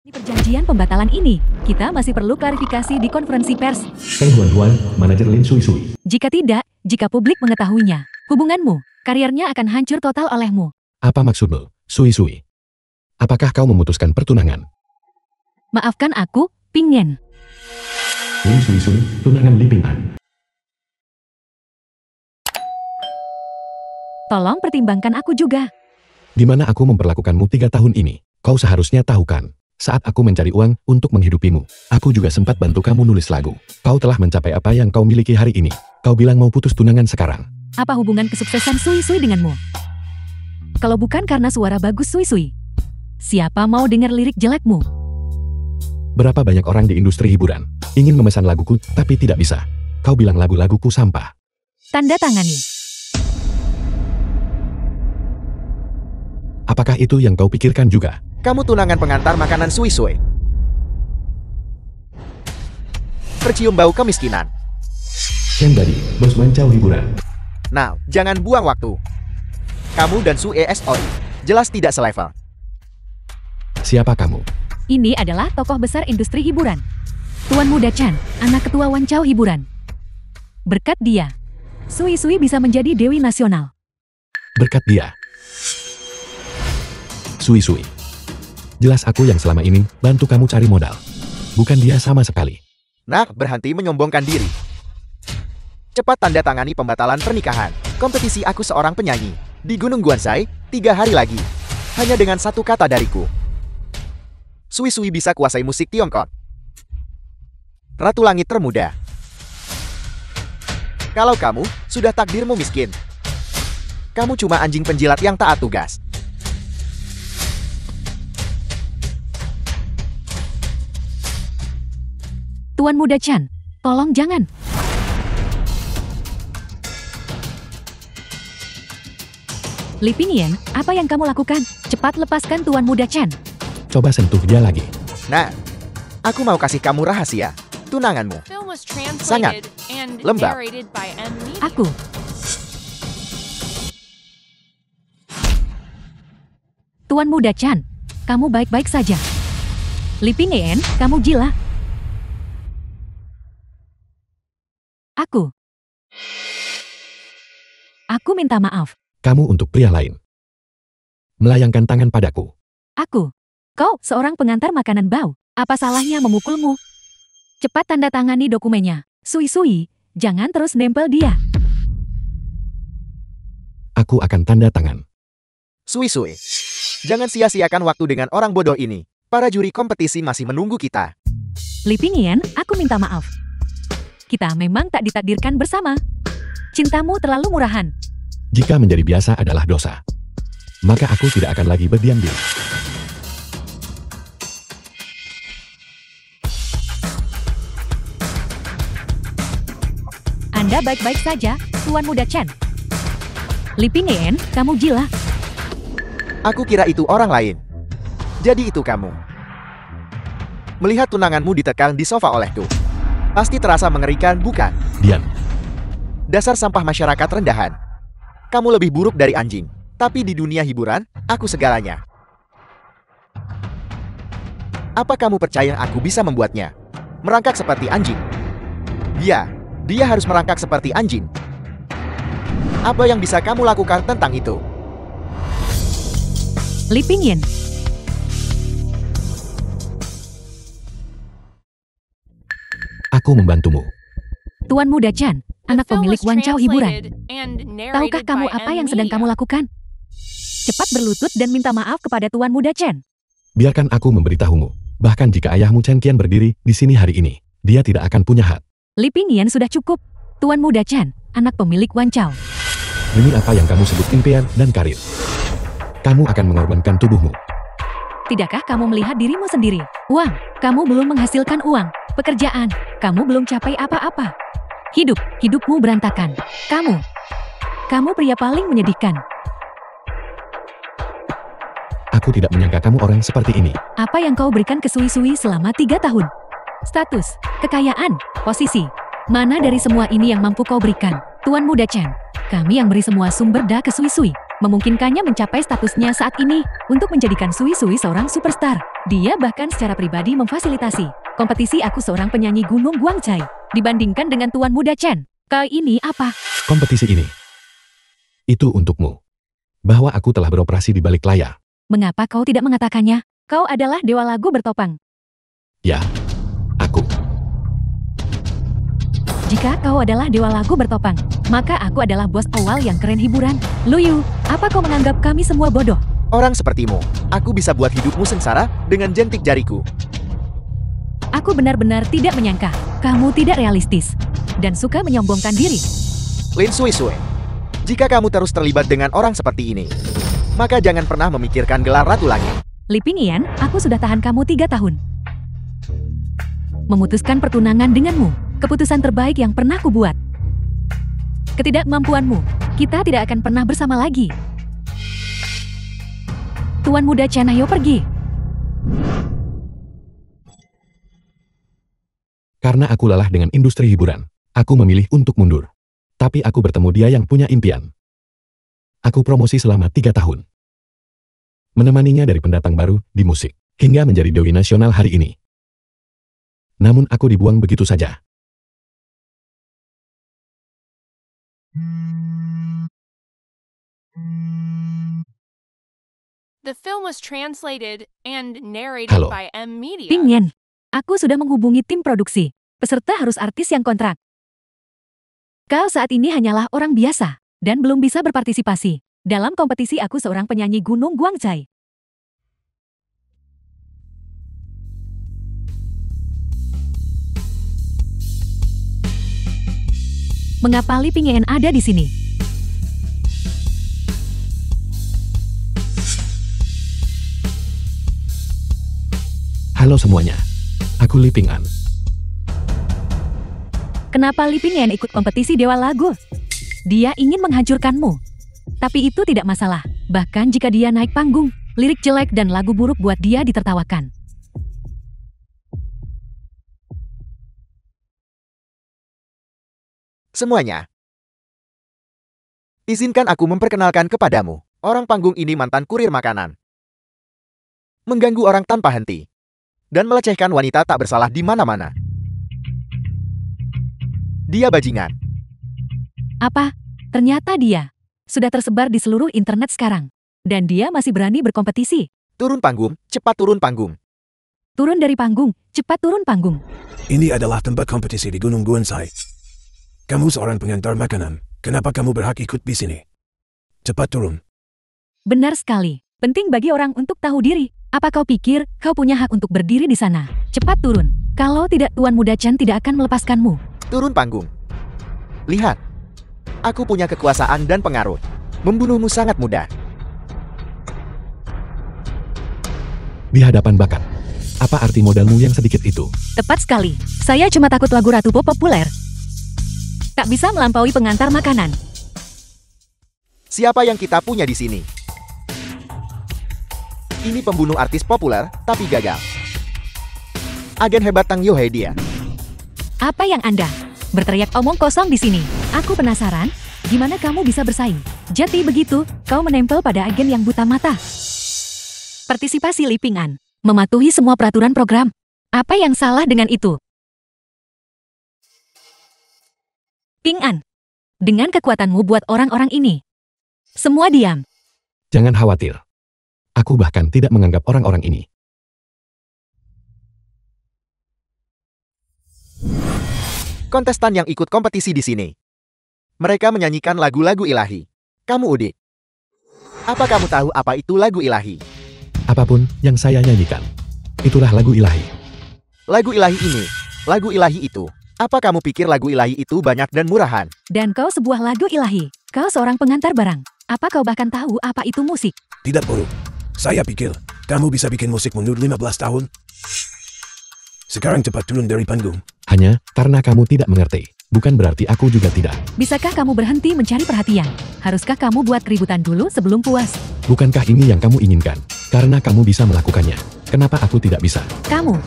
Di perjanjian pembatalan ini, kita masih perlu klarifikasi di konferensi pers. Peng Huan, manajer Lin Sui Sui. Jika tidak, jika publik mengetahuinya, hubunganmu, karirnya akan hancur total olehmu. Apa maksudmu, Sui Sui? Apakah kau memutuskan pertunangan? Maafkan aku, Ping Yen. Lin Sui Sui, tunangan Li Ping An. Tolong pertimbangkan aku juga. Di mana aku memperlakukanmu 3 tahun ini? Kau seharusnya tahu kan? Saat aku mencari uang untuk menghidupimu, aku juga sempat bantu kamu nulis lagu. Kau telah mencapai apa yang kau miliki hari ini. Kau bilang mau putus tunangan sekarang. Apa hubungan kesuksesan Sui Sui denganmu? Kalau bukan karena suara bagus Sui Sui, siapa mau dengar lirik jelekmu? Berapa banyak orang di industri hiburan ingin memesan laguku tapi tidak bisa. Kau bilang lagu-laguku sampah. Tanda tangani. Apakah itu yang kau pikirkan juga? Kamu tunangan pengantar makanan Sui Sui. Tercium bau kemiskinan. Chen Badi, bos Mancau Hiburan. Nah, jangan buang waktu. Kamu dan Sui Soi jelas tidak selevel. Siapa kamu? Ini adalah tokoh besar industri hiburan. Tuan Muda Chan, anak ketua Wancau Hiburan. Berkat dia, Sui Sui bisa menjadi dewi nasional. Berkat dia. Sui Sui. Jelas aku yang selama ini bantu kamu cari modal. Bukan dia sama sekali. Nah, berhenti menyombongkan diri. Cepat tanda tangani pembatalan pernikahan. Kompetisi aku seorang penyanyi di Gunung Guansai 3 hari lagi. Hanya dengan 1 kata dariku. Sui Sui bisa kuasai musik Tiongkok. Ratu Langit termuda. Kalau kamu, sudah takdirmu miskin. Kamu cuma anjing penjilat yang taat tugas. Tuan Muda Chan, tolong jangan. Li Ping Yen, apa yang kamu lakukan? Cepat lepaskan Tuan Muda Chan. Coba sentuh dia lagi. Nah, aku mau kasih kamu rahasia. Tunanganmu sangat lembab. Aku. Tuan Muda Chan, kamu baik-baik saja. Li Ping Yen, kamu gila. Aku minta maaf. Kamu untuk pria lain. Melayangkan tangan padaku. Kau seorang pengantar makanan bau. Apa salahnya memukulmu? Cepat tanda tangani dokumennya. Sui Sui, jangan terus nempel dia. Aku akan tanda tangan. Sui Sui, jangan sia-siakan waktu dengan orang bodoh ini. Para juri kompetisi masih menunggu kita. Li Ping Yen, aku minta maaf. Kita memang tak ditakdirkan bersama. Cintamu terlalu murahan. Jika menjadi biasa adalah dosa, maka aku tidak akan lagi berdiam diri. Anda baik-baik saja, Tuan Muda Chan. Li Ping Yen, kamu gila. Aku kira itu orang lain. Jadi itu kamu. Melihat tunanganmu ditekan di sofa olehku. Pasti terasa mengerikan, bukan? Dian. Dasar sampah masyarakat rendahan. Kamu lebih buruk dari anjing. Tapi di dunia hiburan, aku segalanya. Apa kamu percaya aku bisa membuatnya merangkak seperti anjing? Dia harus merangkak seperti anjing. Apa yang bisa kamu lakukan tentang itu? Li Ping Yen. Aku membantumu. Tuan Muda Chan, anak pemilik Wancau Hiburan. Tahukah kamu apa yang sedang kamu lakukan? Cepat berlutut dan minta maaf kepada Tuan Muda Chan. Biarkan aku memberitahumu. Bahkan jika ayahmu Chen Qian berdiri di sini hari ini, dia tidak akan punya hak. Li Ping Yen sudah cukup. Tuan Muda Chan, anak pemilik Wancau. Demi apa yang kamu sebut impian dan karir, kamu akan mengorbankan tubuhmu. Tidakkah kamu melihat dirimu sendiri? Uang, kamu belum menghasilkan uang. Pekerjaan, kamu belum capai apa-apa. Hidupmu berantakan. Kamu pria paling menyedihkan. Aku tidak menyangka kamu orang seperti ini. Apa yang kau berikan ke Sui Sui selama 3 tahun? Status, kekayaan, posisi. Mana dari semua ini yang mampu kau berikan? Tuan Muda Chan, kami yang beri semua sumber daya ke Sui Sui. memungkinkannya mencapai statusnya saat ini untuk menjadikan Sui Sui seorang superstar. Dia bahkan secara pribadi memfasilitasi kompetisi aku seorang penyanyi Gunung Guangcai dibandingkan dengan Tuan Muda Chen. Kali ini apa? Kompetisi ini. Itu untukmu. Bahwa aku telah beroperasi di balik layar. Mengapa kau tidak mengatakannya? Kau adalah dewa lagu bertopang. Ya, aku. Jika kau adalah dewa lagu bertopang, maka aku adalah bos awal yang keren hiburan. Luyu, apa kau menganggap kami semua bodoh? Orang sepertimu, aku bisa buat hidupmu sengsara dengan jentik jariku. Aku benar-benar tidak menyangka kamu tidak realistis dan suka menyombongkan diri. Lin Sui Sui, jika kamu terus terlibat dengan orang seperti ini, maka jangan pernah memikirkan gelar Ratu Langit. Li Pingyan, aku sudah tahan kamu 3 tahun. Memutuskan pertunangan denganmu, keputusan terbaik yang pernah kubuat. Ketidakmampuanmu, kita tidak akan pernah bersama lagi. Tuan Muda Chen, ayo pergi. Karena aku lelah dengan industri hiburan, aku memilih untuk mundur. Tapi aku bertemu dia yang punya impian. Aku promosi selama 3 tahun. Menemaninya dari pendatang baru di musik, hingga menjadi dewi nasional hari ini. Namun aku dibuang begitu saja. The film was translated and narrated Halo. by M Media. Pingyan, aku sudah menghubungi tim produksi. Peserta harus artis yang kontrak. Kau saat ini hanyalah orang biasa dan belum bisa berpartisipasi dalam kompetisi aku seorang penyanyi Gunung Guangcai. Mengapa Li Pingyan ada di sini? Halo semuanya, aku Li Pingyan. Kenapa Li Pingyan ikut kompetisi Dewa Lagu? Dia ingin menghancurkanmu. Tapi itu tidak masalah. Bahkan jika dia naik panggung, lirik jelek dan lagu buruk buat dia ditertawakan. Semuanya. Izinkan aku memperkenalkan kepadamu. Orang panggung ini mantan kurir makanan. Mengganggu orang tanpa henti. Dan melecehkan wanita tak bersalah di mana-mana. Dia bajingan. Apa? Ternyata dia sudah tersebar di seluruh internet sekarang. Dan dia masih berani berkompetisi. Turun panggung, cepat turun panggung. Turun dari panggung, cepat turun panggung. Ini adalah tempat kompetisi di Gunung Guangcai. Kamu seorang pengantar makanan. Kenapa kamu berhak ikut di sini? Cepat turun. Benar sekali. Penting bagi orang untuk tahu diri. Apa kau pikir kau punya hak untuk berdiri di sana? Cepat turun. Kalau tidak, Tuan Muda Chen tidak akan melepaskanmu. Turun panggung. Lihat. Aku punya kekuasaan dan pengaruh. Membunuhmu sangat mudah. Di hadapan bakat. Apa arti modalmu yang sedikit itu? Tepat sekali. Saya cuma takut lagu Ratu Pop populer tak bisa melampaui pengantar makanan. Siapa yang kita punya di sini? Ini pembunuh artis populer, tapi gagal. Agen hebat Tang Yohei dia. Apa yang Anda berteriak omong kosong di sini? Aku penasaran, gimana kamu bisa bersaing? Jadi begitu, kau menempel pada agen yang buta mata. Partisipasi Li Pingyan, mematuhi semua peraturan program. Apa yang salah dengan itu? Pingyan, dengan kekuatanmu buat orang-orang ini. Semua diam. Jangan khawatir. Aku bahkan tidak menganggap orang-orang ini. Kontestan yang ikut kompetisi di sini. Mereka menyanyikan lagu-lagu ilahi. Kamu udik. Apa kamu tahu apa itu lagu ilahi? Apapun yang saya nyanyikan, itulah lagu ilahi. Lagu ilahi ini, lagu ilahi itu. Apa kamu pikir lagu ilahi itu banyak dan murahan? Dan kau sebuah lagu ilahi. Kau seorang pengantar barang. Apa kau bahkan tahu apa itu musik? Tidak perlu. Saya pikir, kamu bisa bikin musik mundur 15 tahun. Sekarang cepat turun dari panggung. Hanya karena kamu tidak mengerti. Bukan berarti aku juga tidak. Bisakah kamu berhenti mencari perhatian? Haruskah kamu buat keributan dulu sebelum puas? Bukankah ini yang kamu inginkan? Karena kamu bisa melakukannya. Kenapa aku tidak bisa? Kamu.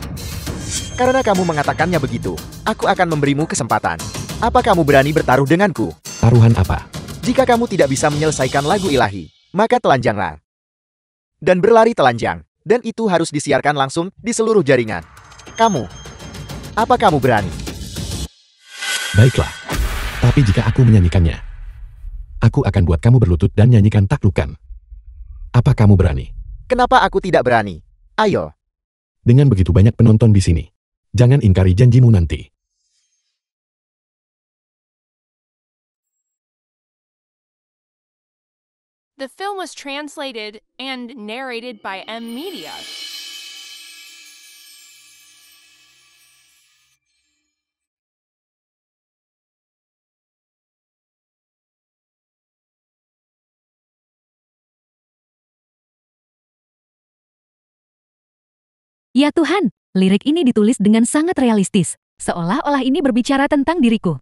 Karena kamu mengatakannya begitu, aku akan memberimu kesempatan. Apa kamu berani bertaruh denganku? Taruhan apa? Jika kamu tidak bisa menyelesaikan lagu ilahi, maka telanjanglah. Dan berlari telanjang. Dan itu harus disiarkan langsung di seluruh jaringan. Kamu. Apa kamu berani? Baiklah. Tapi jika aku menyanyikannya, aku akan buat kamu berlutut dan nyanyikan taklukan. Apa kamu berani? Kenapa aku tidak berani? Ayo. Dengan begitu banyak penonton di sini, jangan ingkari janjimu nanti. The film was translated and narrated by M Media. Ya Tuhan, lirik ini ditulis dengan sangat realistis, seolah-olah ini berbicara tentang diriku.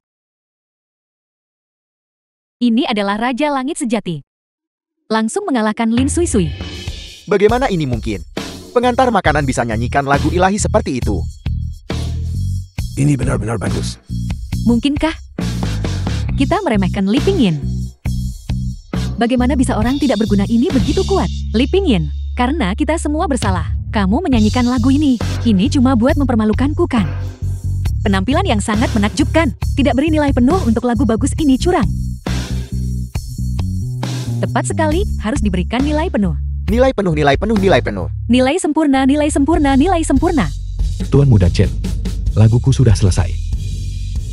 Ini adalah Raja Langit sejati. Langsung mengalahkan Lin Sui Sui. Bagaimana ini mungkin? Pengantar makanan bisa nyanyikan lagu ilahi seperti itu. Ini benar-benar bagus. Mungkinkah kita meremehkan Li Pingyin? Bagaimana bisa orang tidak berguna ini begitu kuat? Li Pingyin, karena kita semua bersalah. Kamu menyanyikan lagu ini cuma buat mempermalukanku kan? Penampilan yang sangat menakjubkan, tidak beri nilai penuh untuk lagu bagus ini curang. Tepat sekali, harus diberikan nilai penuh. Nilai penuh, nilai penuh, nilai penuh. Nilai sempurna, nilai sempurna, nilai sempurna. Tuan Muda Chen, laguku sudah selesai.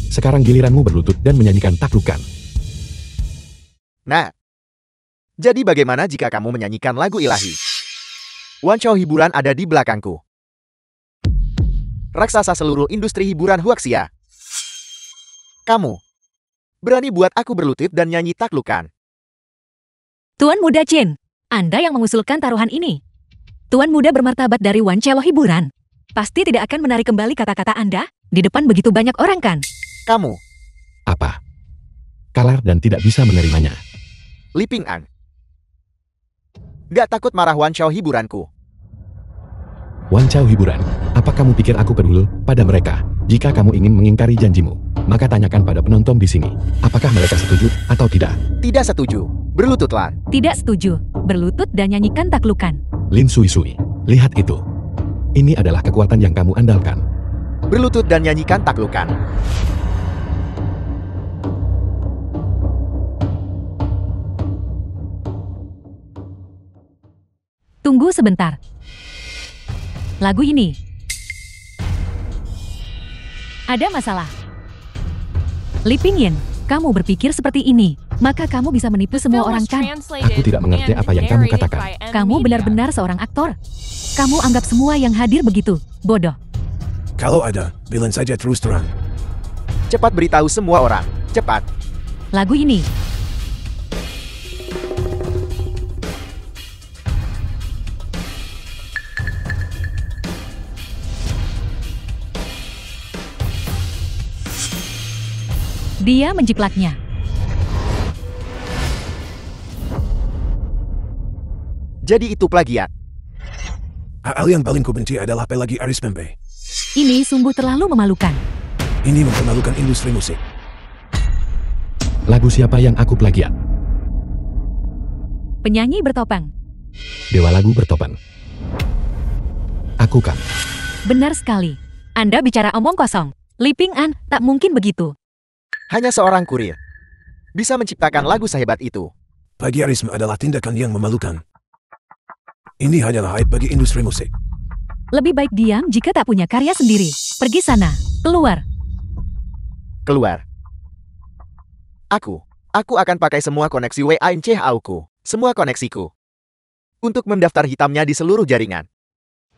Sekarang giliranmu berlutut dan menyanyikan taklukan. Nah, jadi bagaimana jika kamu menyanyikan lagu ilahi? Wan Chao hiburan ada di belakangku. Raksasa seluruh industri hiburan Huaxia. Kamu berani buat aku berlutut dan nyanyi taklukan. Tuan Muda Chen, Anda yang mengusulkan taruhan ini. Tuan Muda bermartabat dari Wan Chao hiburan. Pasti tidak akan menarik kembali kata-kata Anda di depan begitu banyak orang kan? Kamu, Apa? Kalah dan tidak bisa menerimanya. Li Ping'an. Gak takut marah Wan Chao hiburanku. Wan Chao hiburan, apa kamu pikir aku peduli pada mereka? Jika kamu ingin mengingkari janjimu, maka tanyakan pada penonton di sini. Apakah mereka setuju atau tidak? Tidak setuju. Berlututlah. Tidak setuju. Berlutut dan nyanyikan taklukan. Lin Sui Sui, lihat itu. Ini adalah kekuatan yang kamu andalkan. Berlutut dan nyanyikan taklukan. Tunggu sebentar. Lagu ini ada masalah. Li Pingyin, kamu berpikir seperti ini, maka kamu bisa menipu semua orang kan? Aku tidak mengerti apa yang kamu katakan. Kamu benar-benar seorang aktor. Kamu anggap semua yang hadir begitu bodoh. Kalau ada, bilang saja terus terang. Cepat beritahu semua orang. Cepat. Lagu ini dia menjiplaknya. Jadi itu plagiat. Hal yang paling kubenci adalah Pelagi Aris Pembe. Ini sungguh terlalu memalukan. Ini mempermalukan industri musik. Lagu siapa yang aku plagiat? Penyanyi bertopeng. Dewa lagu bertopan. Aku kan. Benar sekali. Anda bicara omong kosong. Li Ping'an, tak mungkin begitu. Hanya seorang kurir bisa menciptakan lagu sehebat itu. Plagiarisme adalah tindakan yang memalukan. Ini hanyalah aib bagi industri musik. Lebih baik diam jika tak punya karya sendiri. Pergi sana. Keluar. Keluar. Aku akan pakai semua koneksi WANCHAU-ku, semua koneksiku, untuk mendaftar hitamnya di seluruh jaringan.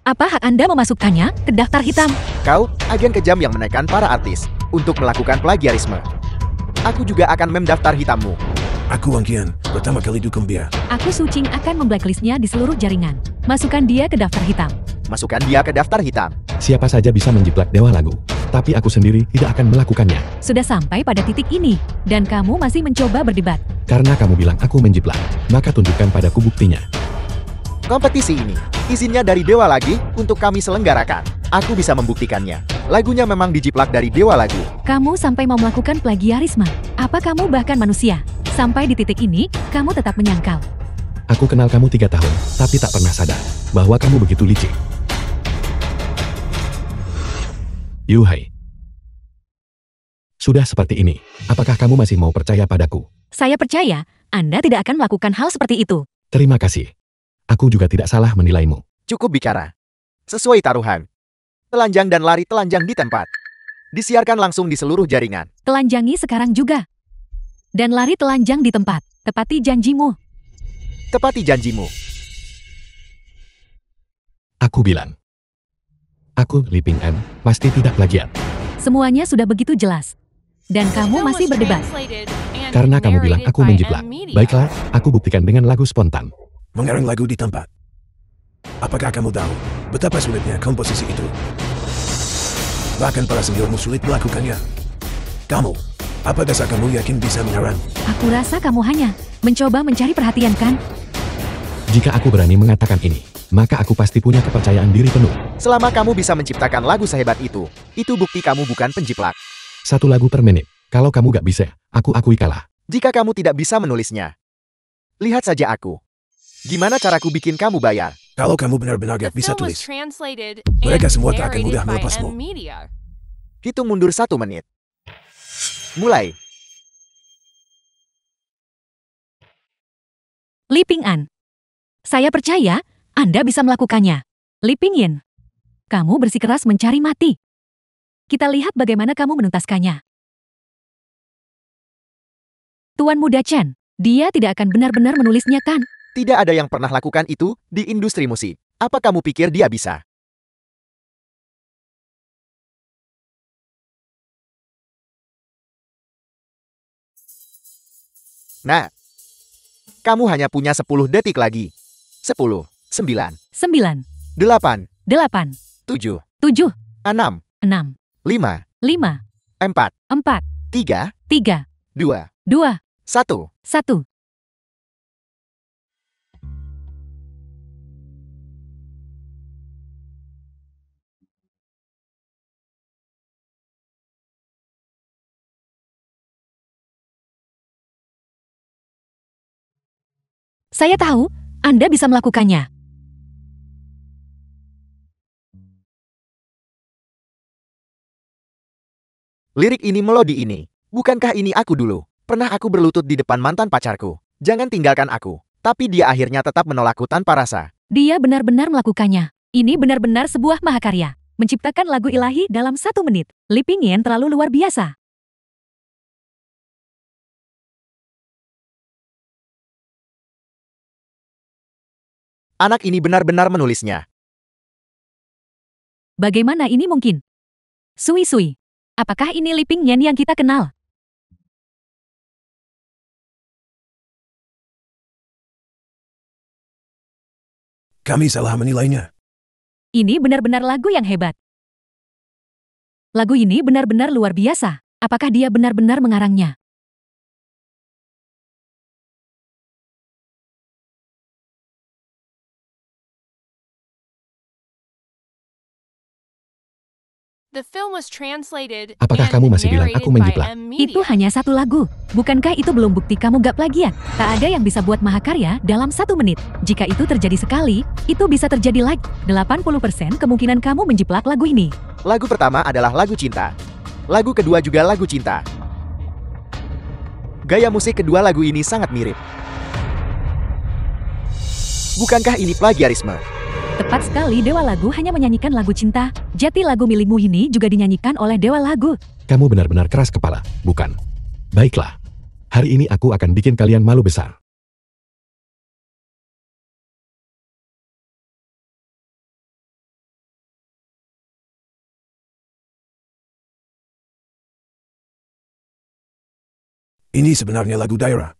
Apa hak Anda memasukkannya ke daftar hitam? Kau, agen kejam yang menekan para artis untuk melakukan plagiarisme. Aku juga akan mendaftar hitammu. Aku Wang Qian, pertama kali dukung dia. Aku Su Qing akan memblacklistnya di seluruh jaringan. Masukkan dia ke daftar hitam. Masukkan dia ke daftar hitam. Siapa saja bisa menjiplak dewa lagu, tapi aku sendiri tidak akan melakukannya. Sudah sampai pada titik ini, dan kamu masih mencoba berdebat. Karena kamu bilang aku menjiplak, maka tunjukkan padaku buktinya. Kompetisi ini, izinnya dari Dewa Lagi untuk kami selenggarakan. Aku bisa membuktikannya. Lagunya memang dijiplak dari Dewa Lagu. Kamu sampai mau melakukan plagiarisme. Apa kamu bahkan manusia? Sampai di titik ini, kamu tetap menyangkal. Aku kenal kamu 3 tahun, tapi tak pernah sadar bahwa kamu begitu licik. Yuhai. Sudah seperti ini, apakah kamu masih mau percaya padaku? Saya percaya, Anda tidak akan melakukan hal seperti itu. Terima kasih. Aku juga tidak salah menilaimu. Cukup bicara. Sesuai taruhan. Telanjang dan lari telanjang di tempat. Disiarkan langsung di seluruh jaringan. Telanjangi sekarang juga. Dan lari telanjang di tempat. Tepati janjimu. Tepati janjimu. Aku bilang. Aku, Li Ping An, pasti tidak plagiat. Semuanya sudah begitu jelas. Dan kamu Film masih was berdebat. translated and Karena kamu bilang narrated aku by menjiplak. M-Media. Baiklah, aku buktikan dengan lagu spontan. Mengarang lagu di tempat. Apakah kamu tahu betapa sulitnya komposisi itu? Bahkan para seniormu sulit melakukannya. Kamu, apa dasar kamu yakin bisa mengarang? Aku rasa kamu hanya mencoba mencari perhatian kan? Jika aku berani mengatakan ini, maka aku pasti punya kepercayaan diri penuh. Selama kamu bisa menciptakan lagu sehebat itu bukti kamu bukan penjiplak. 1 lagu per menit. Kalau kamu gak bisa, aku akui kalah. Jika kamu tidak bisa menulisnya, lihat saja aku. Gimana caraku bikin kamu bayar? Kalau kamu benar-benar The gak bisa film was tulis, translated mereka and semua tak akan mudah narrated by melepasmu. M-Media. Hitung mundur 1 menit. Mulai. Li Ping An. Saya percaya, Anda bisa melakukannya. Li Ping Yin. Kamu bersikeras mencari mati. Kita lihat bagaimana kamu menuntaskannya. Tuan Muda Chen, dia tidak akan benar-benar menulisnya kan? Tidak ada yang pernah lakukan itu di industri musik. Apa kamu pikir dia bisa? Nah, kamu hanya punya 10 detik lagi. 10, 9, 9, 8, 8, 7, 7, 6, 6, 5, 5, 4, 4, 3, 3, 2, 2, 1. 1. Saya tahu, Anda bisa melakukannya. Lirik ini melodi ini. Bukankah ini aku dulu? Pernah aku berlutut di depan mantan pacarku. Jangan tinggalkan aku. Tapi dia akhirnya tetap menolakku tanpa rasa. Dia benar-benar melakukannya. Ini benar-benar sebuah mahakarya. Menciptakan lagu ilahi dalam 1 menit. Li Ping Yin terlalu luar biasa. Anak ini benar-benar menulisnya. Bagaimana ini mungkin? Sui Sui. Apakah ini Li Ping Yin yang kita kenal? kami salah menilainya. Ini benar-benar lagu yang hebat. Lagu ini benar-benar luar biasa. Apakah dia benar-benar mengarangnya? The film was translated Apakah and kamu masih bilang narrated aku by menjiplak? M-Media. Itu hanya 1 lagu. Bukankah itu belum bukti kamu gak plagiat? Tak ada yang bisa buat mahakarya dalam 1 menit. Jika itu terjadi sekali, itu bisa terjadi lagi. 80% kemungkinan kamu menjiplak lagu ini. Lagu pertama adalah lagu cinta. Lagu kedua juga lagu cinta. Gaya musik kedua lagu ini sangat mirip. Bukankah ini plagiarisme? Tepat sekali, Dewa Lagu hanya menyanyikan lagu cinta. Jati lagu milikmu ini juga dinyanyikan oleh Dewa Lagu. Kamu benar-benar keras kepala, bukan? Baiklah. Hari ini aku akan bikin kalian malu besar. Ini sebenarnya lagu daerah.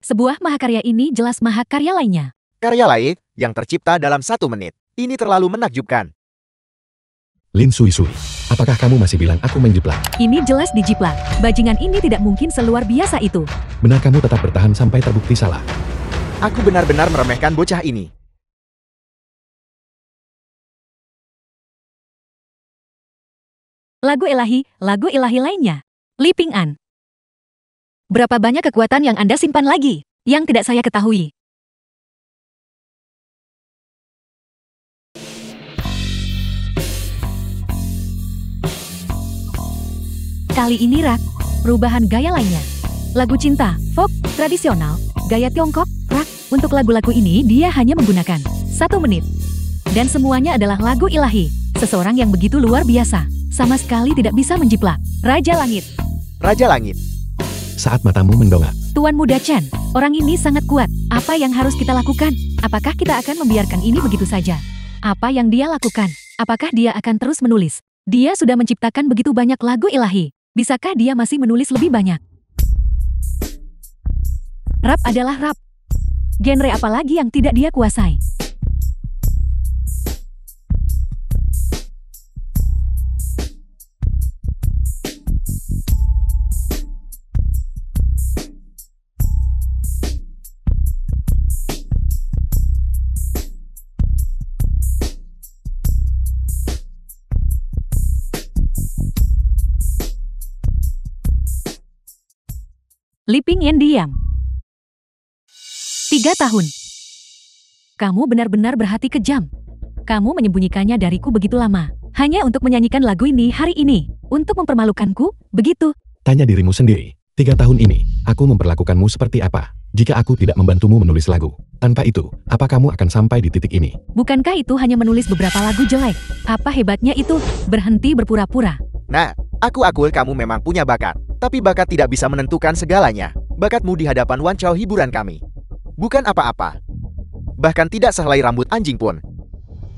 Sebuah mahakarya ini jelas mahakarya lainnya. Karya lain yang tercipta dalam 1 menit. Ini terlalu menakjubkan. Lin Sui Sui, apakah kamu masih bilang aku menjiplak? Ini jelas dijiplak. Bajingan ini tidak mungkin seluar biasa itu. Benar kamu tetap bertahan sampai terbukti salah. Aku benar-benar meremehkan bocah ini. Lagu ilahi lainnya. Li Ping An. Berapa banyak kekuatan yang Anda simpan lagi? Yang tidak saya ketahui. Kali ini rock, perubahan gaya lainnya. Lagu cinta, folk, tradisional, gaya Tiongkok, rock. Untuk lagu-lagu ini dia hanya menggunakan 1 menit. Dan semuanya adalah lagu ilahi. Seseorang yang begitu luar biasa, sama sekali tidak bisa menjiplak. Raja Langit. Raja Langit. Saat matamu mendongak, Tuan Muda Chen, orang ini sangat kuat. Apa yang harus kita lakukan? Apakah kita akan membiarkan ini begitu saja? Apa yang dia lakukan? Apakah dia akan terus menulis? Dia sudah menciptakan begitu banyak lagu ilahi. Bisakah dia masih menulis lebih banyak? Rap adalah rap. Genre apa lagi yang tidak dia kuasai? Liping Yen diam. 3 tahun. Kamu benar-benar berhati kejam. Kamu menyembunyikannya dariku begitu lama. Hanya untuk menyanyikan lagu ini hari ini. Untuk mempermalukanku, begitu. tanya dirimu sendiri. 3 tahun ini, aku memperlakukanmu seperti apa? Jika aku tidak membantumu menulis lagu. Tanpa itu, apa kamu akan sampai di titik ini? Bukankah itu hanya menulis beberapa lagu jelek? Apa hebatnya itu? Berhenti berpura-pura. Nah, aku akui kamu memang punya bakat. Tapi bakat tidak bisa menentukan segalanya. Bakatmu di hadapan Wan Chao hiburan kami bukan apa-apa. Bahkan tidak sehelai rambut anjing pun.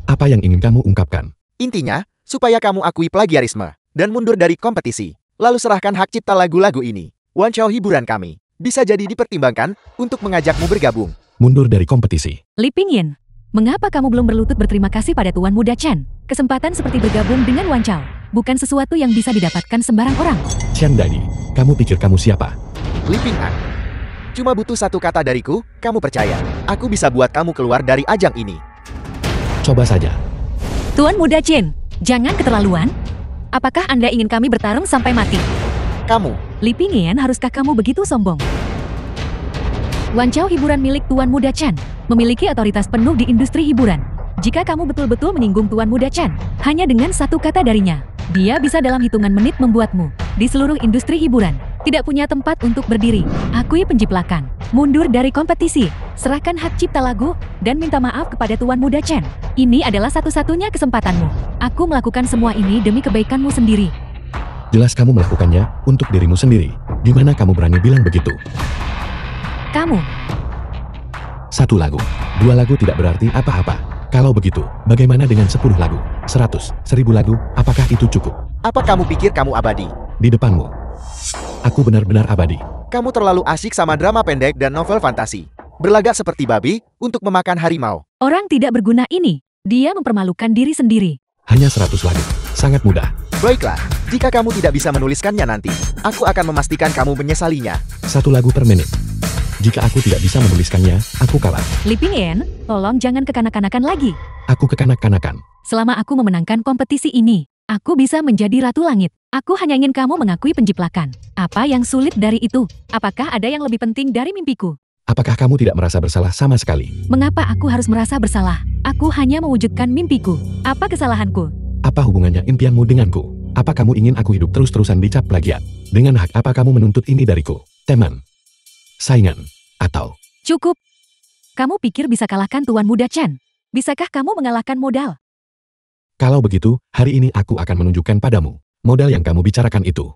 Apa yang ingin kamu ungkapkan? Intinya, supaya kamu akui plagiarisme dan mundur dari kompetisi. Lalu serahkan hak cipta lagu-lagu ini. Wan Chao hiburan kami bisa jadi dipertimbangkan untuk mengajakmu bergabung. Mundur dari kompetisi. Liping Yen, mengapa kamu belum berlutut berterima kasih pada Tuan Muda Chen? Kesempatan seperti bergabung dengan Wan Chao bukan sesuatu yang bisa didapatkan sembarang orang. Chen Dani, kamu pikir kamu siapa? Liping An. Cuma butuh 1 kata dariku, kamu percaya. Aku bisa buat kamu keluar dari ajang ini. Coba saja. Tuan Muda Chen, jangan keterlaluan. Apakah Anda ingin kami bertarung sampai mati? Kamu, Liping Yen, haruskah kamu begitu sombong? Wan Chao hiburan milik Tuan Muda Chen memiliki otoritas penuh di industri hiburan. Jika kamu betul-betul menyinggung Tuan Muda Chen, hanya dengan 1 kata darinya, dia bisa dalam hitungan menit membuatmu di seluruh industri hiburan tidak punya tempat untuk berdiri. Akui penjiplakan, mundur dari kompetisi, serahkan hak cipta lagu, dan minta maaf kepada Tuan Muda Chen. Ini adalah satu-satunya kesempatanmu. Aku melakukan semua ini demi kebaikanmu sendiri. Jelas kamu melakukannya untuk dirimu sendiri. Gimana kamu berani bilang begitu? Kamu, 1 lagu, 2 lagu tidak berarti apa-apa. Kalau begitu, bagaimana dengan 10 lagu, 100, 1000 lagu, apakah itu cukup? apa kamu pikir kamu abadi? Di depanmu, aku benar-benar abadi. Kamu terlalu asyik sama drama pendek dan novel fantasi. Berlagak seperti babi untuk memakan harimau. orang tidak berguna ini. Dia mempermalukan diri sendiri. Hanya 100 lagu, sangat mudah. Baiklah, jika kamu tidak bisa menuliskannya nanti, aku akan memastikan kamu menyesalinya. 1 lagu per menit. Jika aku tidak bisa menuliskannya, aku kalah. Liping Yen, tolong jangan kekanak-kanakan lagi. Aku kekanak-kanakan. Selama aku memenangkan kompetisi ini, aku bisa menjadi Ratu Langit. Aku hanya ingin kamu mengakui penjiplakan. Apa yang sulit dari itu? Apakah ada yang lebih penting dari mimpiku? Apakah kamu tidak merasa bersalah sama sekali? Mengapa aku harus merasa bersalah? Aku hanya mewujudkan mimpiku. Apa kesalahanku? Apa hubungannya impianmu denganku? Apa kamu ingin aku hidup terus-terusan dicap plagiat? Dengan hak apa kamu menuntut ini dariku? Teman? Saingan? Atau? Cukup. Kamu pikir bisa kalahkan Tuan Muda Chen? Bisakah kamu mengalahkan modal? Kalau begitu, hari ini aku akan menunjukkan padamu modal yang kamu bicarakan itu.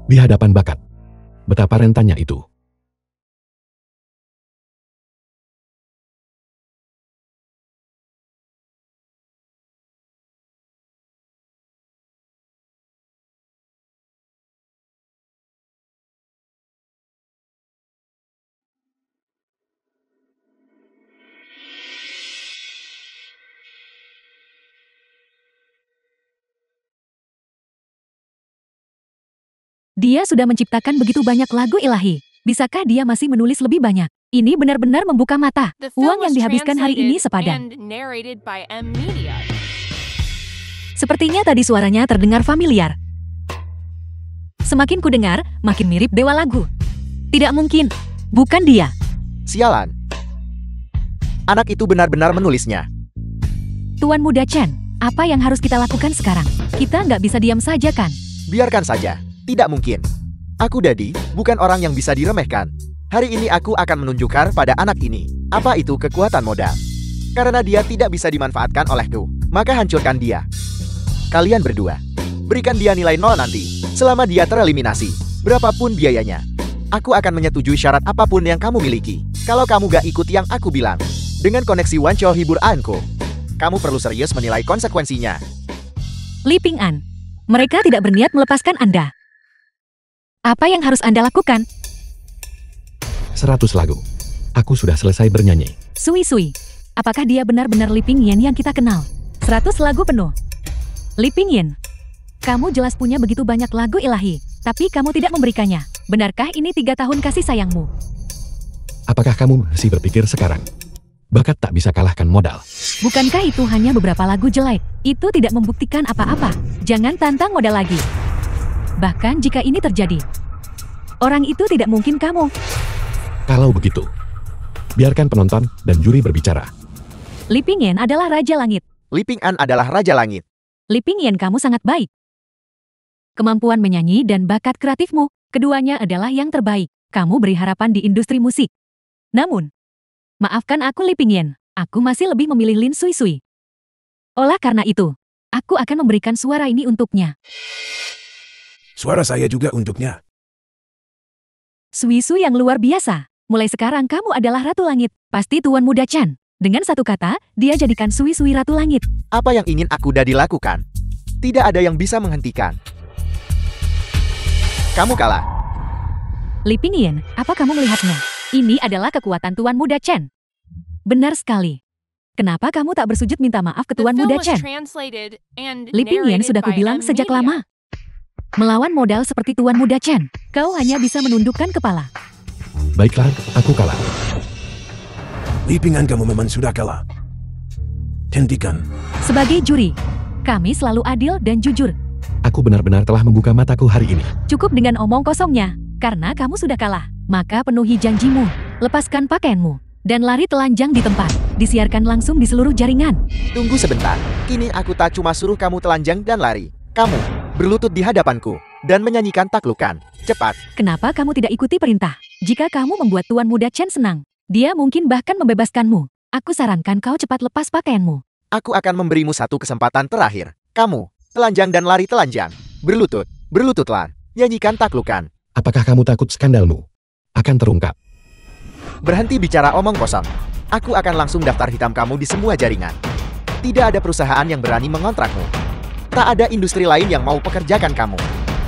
Di hadapan bakat. Betapa rentannya itu. Dia sudah menciptakan begitu banyak lagu ilahi. Bisakah dia masih menulis lebih banyak? Ini benar-benar membuka mata. The film Uang yang was dihabiskan hari ini sepadan. translated and narrated by M Media. Sepertinya tadi suaranya terdengar familiar. Semakin ku dengar, makin mirip dewa lagu. Tidak mungkin. Bukan dia. Sialan. Anak itu benar-benar menulisnya. Tuan Muda Chen, apa yang harus kita lakukan sekarang? Kita nggak bisa diam saja kan? Biarkan saja. Tidak mungkin. Aku Dadi, bukan orang yang bisa diremehkan. Hari ini aku akan menunjukkan pada anak ini apa itu kekuatan modal. Karena dia tidak bisa dimanfaatkan olehku, maka hancurkan dia. Kalian berdua, berikan dia nilai 0 nanti, selama dia tereliminasi, berapapun biayanya. Aku akan menyetujui syarat apapun yang kamu miliki, kalau kamu gak ikut yang aku bilang. Dengan koneksi Wancho hibur Anko, kamu perlu serius menilai konsekuensinya. Li Ping An, mereka tidak berniat melepaskan Anda. Apa yang harus Anda lakukan? 100 lagu. Aku sudah selesai bernyanyi. Sui Sui, apakah dia benar-benar Li Ping Yen yang kita kenal? 100 lagu penuh. Li Ping Yen, kamu jelas punya begitu banyak lagu ilahi, tapi kamu tidak memberikannya. Benarkah ini 3 tahun kasih sayangmu? Apakah kamu masih berpikir sekarang? Bakat tak bisa kalahkan modal. Bukankah itu hanya beberapa lagu jelek? Itu tidak membuktikan apa-apa. Jangan tantang modal lagi. Bahkan jika ini terjadi, orang itu tidak mungkin kamu. Kalau begitu, biarkan penonton dan juri berbicara. Li Ping Yen adalah Raja Langit. Li Ping An adalah Raja Langit. Li Ping Yen, kamu sangat baik. Kemampuan menyanyi dan bakat kreatifmu, keduanya adalah yang terbaik. Kamu beri harapan di industri musik. Namun, maafkan aku Li Ping Yen, aku masih lebih memilih Lin Sui Sui. Oleh karena itu, aku akan memberikan suara ini untuknya. Suara saya juga untuknya. Sui Sui yang luar biasa. Mulai sekarang kamu adalah Ratu Langit, pasti Tuan Muda Chan. Dengan satu kata, dia jadikan Sui Sui Ratu Langit. Apa yang ingin aku Dadi lakukan? Tidak ada yang bisa menghentikan. Kamu kalah. Li Ping Yen, apa kamu melihatnya? Ini adalah kekuatan Tuan Muda Chen. Benar sekali. Kenapa kamu tak bersujud minta maaf ke The Tuan film Muda was Chen? translated and Li Ping Yen narrated sudah by kubilang M. sejak Media. lama. Melawan modal seperti Tuan Muda Chen, kau hanya bisa menundukkan kepala. Baiklah, aku kalah. Li Ping An, kamu memang sudah kalah. Hentikan. Sebagai juri, kami selalu adil dan jujur. Aku benar-benar telah membuka mataku hari ini. Cukup dengan omong kosongnya, karena kamu sudah kalah. Maka penuhi janjimu, lepaskan pakaianmu, dan lari telanjang di tempat. Disiarkan langsung di seluruh jaringan. Tunggu sebentar. Kini aku tak cuma suruh kamu telanjang dan lari. Kamu berlutut di hadapanku dan menyanyikan taklukan. Cepat. Kenapa kamu tidak ikuti perintah? Jika kamu membuat Tuan Muda Chen senang, dia mungkin bahkan membebaskanmu. Aku sarankan kau cepat lepas pakaianmu. Aku akan memberimu satu kesempatan terakhir. Kamu telanjang dan lari telanjang. Berlutut. Berlututlah. Nyanyikan taklukan. Apakah kamu takut skandalmu akan terungkap? Berhenti bicara omong kosong. Aku akan langsung daftar hitam kamu di semua jaringan. Tidak ada perusahaan yang berani mengontrakmu. Tak ada industri lain yang mau pekerjakan kamu.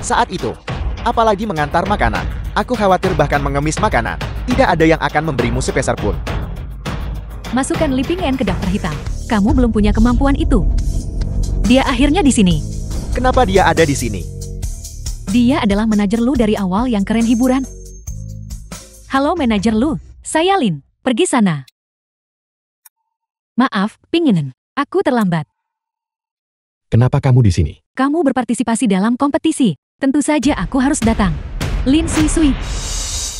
Saat itu, apalagi mengantar makanan. Aku khawatir bahkan mengemis makanan. Tidak ada yang akan memberimu sepeser pun. Masukkan Li Ping Yen ke daftar hitam. Kamu belum punya kemampuan itu. Dia akhirnya di sini. Kenapa dia ada di sini? Dia adalah manajer Lu dari awal yang keren hiburan. Halo manajer Lu, saya Lin. Pergi sana. Maaf, Ping Yen. Aku terlambat. Kenapa kamu di sini? Kamu berpartisipasi dalam kompetisi. Tentu saja aku harus datang. Lin Sui Sui.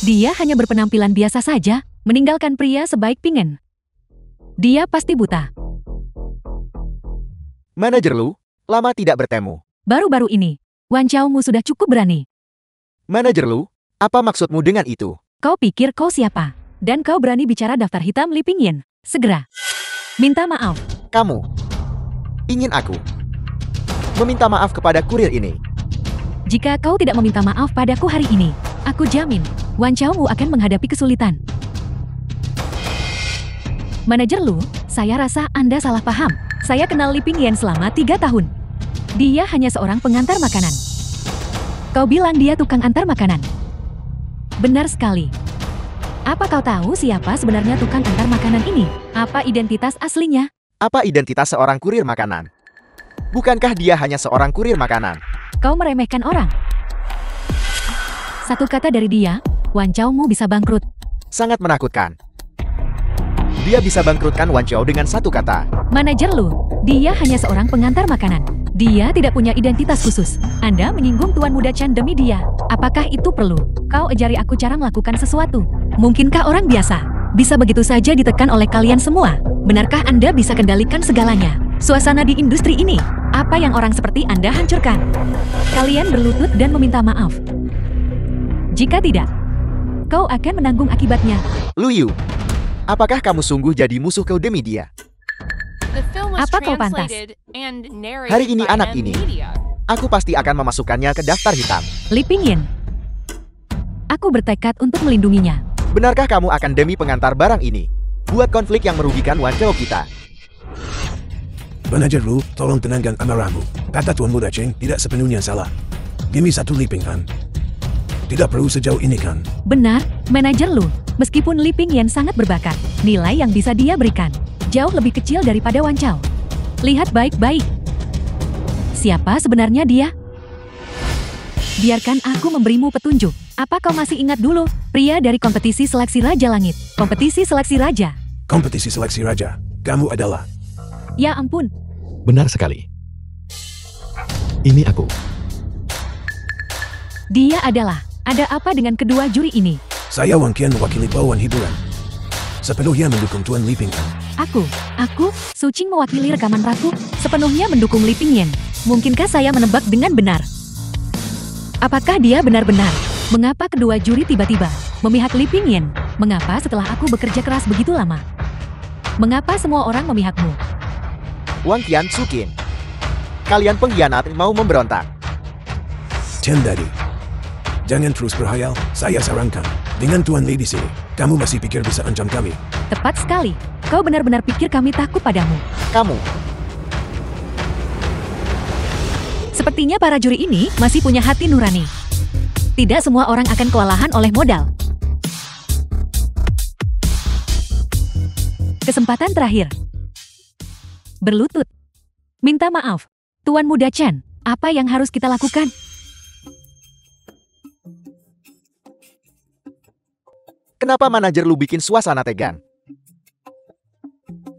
Dia hanya berpenampilan biasa saja, meninggalkan pria sebaik Ping Yen. Dia pasti buta. Manajer Lu, lama tidak bertemu. Baru-baru ini, Wan Chao Mu sudah cukup berani. Manajer Lu, apa maksudmu dengan itu? Kau pikir kau siapa? Dan kau berani bicara daftar hitam Li Ping Yen? Segera. Minta maaf. Kamu ingin aku meminta maaf kepada kurir ini. Jika kau tidak meminta maaf padaku hari ini, aku jamin, Wan Chao Mu akan menghadapi kesulitan. Manajer Lu, saya rasa Anda salah paham. Saya kenal Li Ping Yen selama 3 tahun. Dia hanya seorang pengantar makanan. Kau bilang dia tukang antar makanan. Benar sekali. Apa kau tahu siapa sebenarnya tukang antar makanan ini? Apa identitas aslinya? Apa identitas seorang kurir makanan? Bukankah dia hanya seorang kurir makanan? Kau meremehkan orang. Satu kata dari dia, Wan Chao Mu bisa bangkrut. Sangat menakutkan. Dia bisa bangkrutkan Wan Chao dengan satu kata. Manajer Lu, dia hanya seorang pengantar makanan. Dia tidak punya identitas khusus. Anda menyinggung Tuan Muda Chan demi dia. Apakah itu perlu? Kau ajari aku cara melakukan sesuatu. Mungkinkah orang biasa bisa begitu saja ditekan oleh kalian semua? Benarkah Anda bisa kendalikan segalanya? Suasana di industri ini, Apa yang orang seperti Anda hancurkan? Kalian berlutut dan meminta maaf. Jika tidak, kau akan menanggung akibatnya. Lu Yu, apakah kamu sungguh jadi musuh kau demi dia? The film was Apa kau pantas? translated and narrated Hari ini by anak M ini. Media. Aku pasti akan memasukkannya ke daftar hitam. Li Pingyin. Aku bertekad untuk melindunginya. Benarkah kamu akan demi pengantar barang ini buat konflik yang merugikan Wan Chao kita? Manajer Lu, tolong tenangkan amarahmu. Kata Tuan Muda Cheng tidak sepenuhnya salah. Gimme satu Li Ping kan. Tidak perlu sejauh ini kan. Benar, manajer Lu. Meskipun Li Pingyin sangat berbakat, nilai yang bisa dia berikan jauh lebih kecil daripada Wan Chao. Lihat baik-baik. Siapa sebenarnya dia? Biarkan aku memberimu petunjuk. Apa kau masih ingat dulu? Pria dari kompetisi seleksi Raja Langit. Kompetisi seleksi Raja. Kompetisi seleksi raja. Kamu adalah. Ya ampun, Benar sekali. Ini aku. dia adalah. Ada apa dengan kedua juri ini? Saya Wang Qian mewakili Bawan Hiburan. Sepenuhnya mendukung Tuan Li Ping kan. Aku, Su Qing mewakili rekaman Ratu, sepenuhnya mendukung Li Pingyin. Mungkinkah saya menebak dengan benar? Apakah dia benar-benar? Mengapa kedua juri tiba-tiba memihak Li Pingyin? Mengapa setelah aku bekerja keras begitu lama? Mengapa semua orang memihakmu? Wang Qian Sukin. Kalian pengkhianat mau memberontak. Chen Daddy. Jangan terus berhayal, saya sarankan. Dengan Tuan Li di sini, kamu masih pikir bisa ancam kami? Tepat sekali. Kau benar-benar pikir kami takut padamu. Kamu, Sepertinya para juri ini masih punya hati nurani. Tidak semua orang akan kewalahan oleh modal. Kesempatan terakhir. Berlutut. Minta maaf. Tuan Muda Chen, apa yang harus kita lakukan? kenapa manajer lu bikin suasana tegang?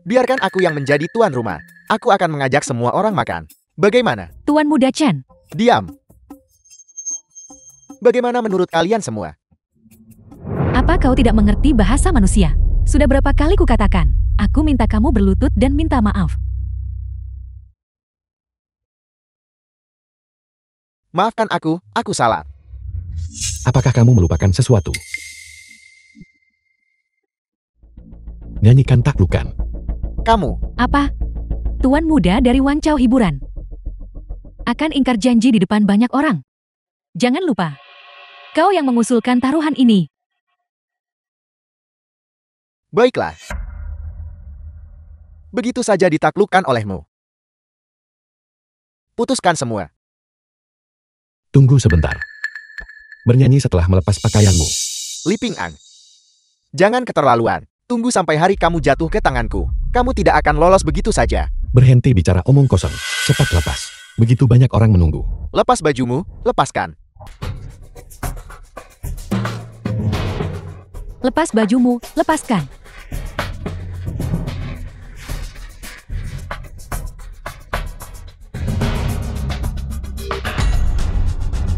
Biarkan aku yang menjadi tuan rumah. Aku akan mengajak semua orang makan. Bagaimana? Tuan Muda Chen, Diam. Bagaimana menurut kalian semua? apa kau tidak mengerti bahasa manusia? Sudah berapa kali kukatakan, aku minta kamu berlutut dan minta maaf. Maafkan aku salah. Apakah kamu melupakan sesuatu? Nyanyikan taklukan. Kamu, Apa? Tuan muda dari Wan Chao Hiburan. Akan ingkar janji di depan banyak orang. Jangan lupa, kau yang mengusulkan taruhan ini. baiklah. Begitu saja ditaklukkan olehmu. Putuskan semua. Tunggu sebentar. Bernyanyi setelah melepas pakaianmu. Li Ping Ang. Jangan keterlaluan. Tunggu sampai hari kamu jatuh ke tanganku. Kamu tidak akan lolos begitu saja. Berhenti bicara omong kosong. Cepat lepas. Begitu banyak orang menunggu. Lepas bajumu, lepaskan. Lepas bajumu, lepaskan.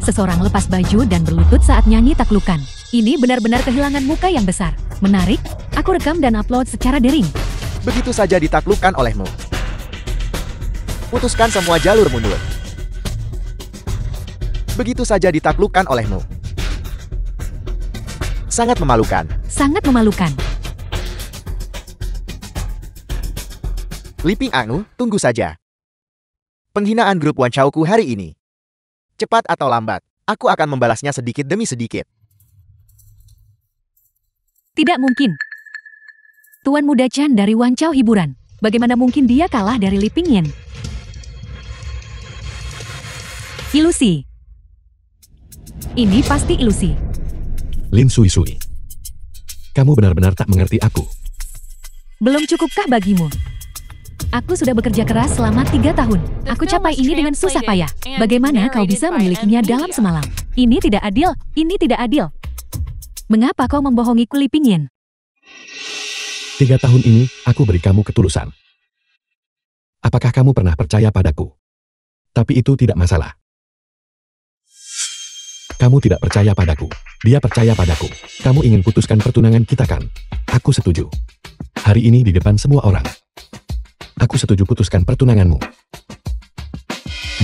Seseorang lepas baju dan berlutut saat nyanyi taklukan. Ini benar-benar kehilangan muka yang besar. Menarik, aku rekam dan upload secara daring. Begitu saja ditaklukkan olehmu. Putuskan semua jalur mundur. Begitu saja ditaklukkan olehmu. Sangat memalukan. Sangat memalukan. Li Ping Ang, tunggu saja. Penghinaan grup Wan Chao-ku hari ini. Cepat atau lambat, aku akan membalasnya sedikit demi sedikit. Tidak mungkin. Tuan Muda Chen dari Wan Chao Hiburan. Bagaimana mungkin dia kalah dari Li Pingyin? Ilusi. Ini pasti ilusi. Lin Sui Sui. Kamu benar-benar tak mengerti aku. Belum cukupkah bagimu? Aku sudah bekerja keras selama 3 tahun. Aku capai ini dengan susah payah. Bagaimana kau bisa memilikinya dalam semalam? Ini tidak adil. Ini tidak adil. Mengapa kau membohongiku, Li Pingyin? 3 tahun ini, aku beri kamu ketulusan. Apakah kamu pernah percaya padaku? Tapi itu tidak masalah. Kamu tidak percaya padaku. Dia percaya padaku. Kamu ingin putuskan pertunangan kita kan? Aku setuju. Hari ini di depan semua orang. Aku setuju putuskan pertunanganmu.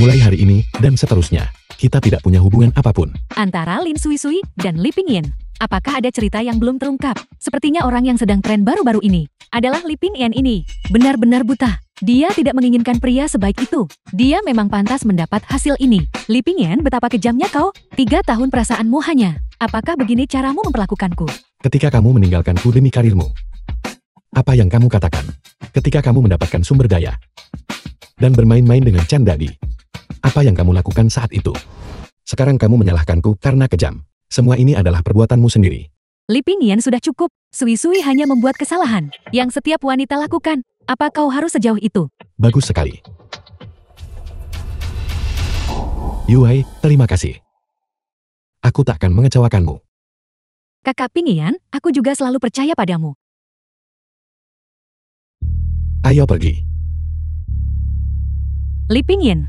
Mulai hari ini, dan seterusnya, kita tidak punya hubungan apapun. Antara Lin Sui dan Li Pingyan. Apakah ada cerita yang belum terungkap? Sepertinya orang yang sedang tren baru-baru ini adalah Li Pingyan ini. Benar-benar buta. Dia tidak menginginkan pria sebaik itu. Dia memang pantas mendapat hasil ini. Li Pingyan, betapa kejamnya kau. 3 tahun perasaanmu hanya. Apakah begini caramu memperlakukanku? Ketika kamu meninggalkanku demi karirmu. Apa yang kamu katakan? Ketika kamu mendapatkan sumber daya dan bermain-main dengan Chan Dadi. Apa yang kamu lakukan saat itu? Sekarang kamu menyalahkanku karena kejam. Semua ini adalah perbuatanmu sendiri. Li Pingyan, sudah cukup. Sui hanya membuat kesalahan yang setiap wanita lakukan. Apa kau harus sejauh itu? Bagus sekali. Yuhai, terima kasih. Aku tak akan mengecewakanmu. Kakak Pingyan, aku juga selalu percaya padamu. Ayo pergi. Li Pingyan.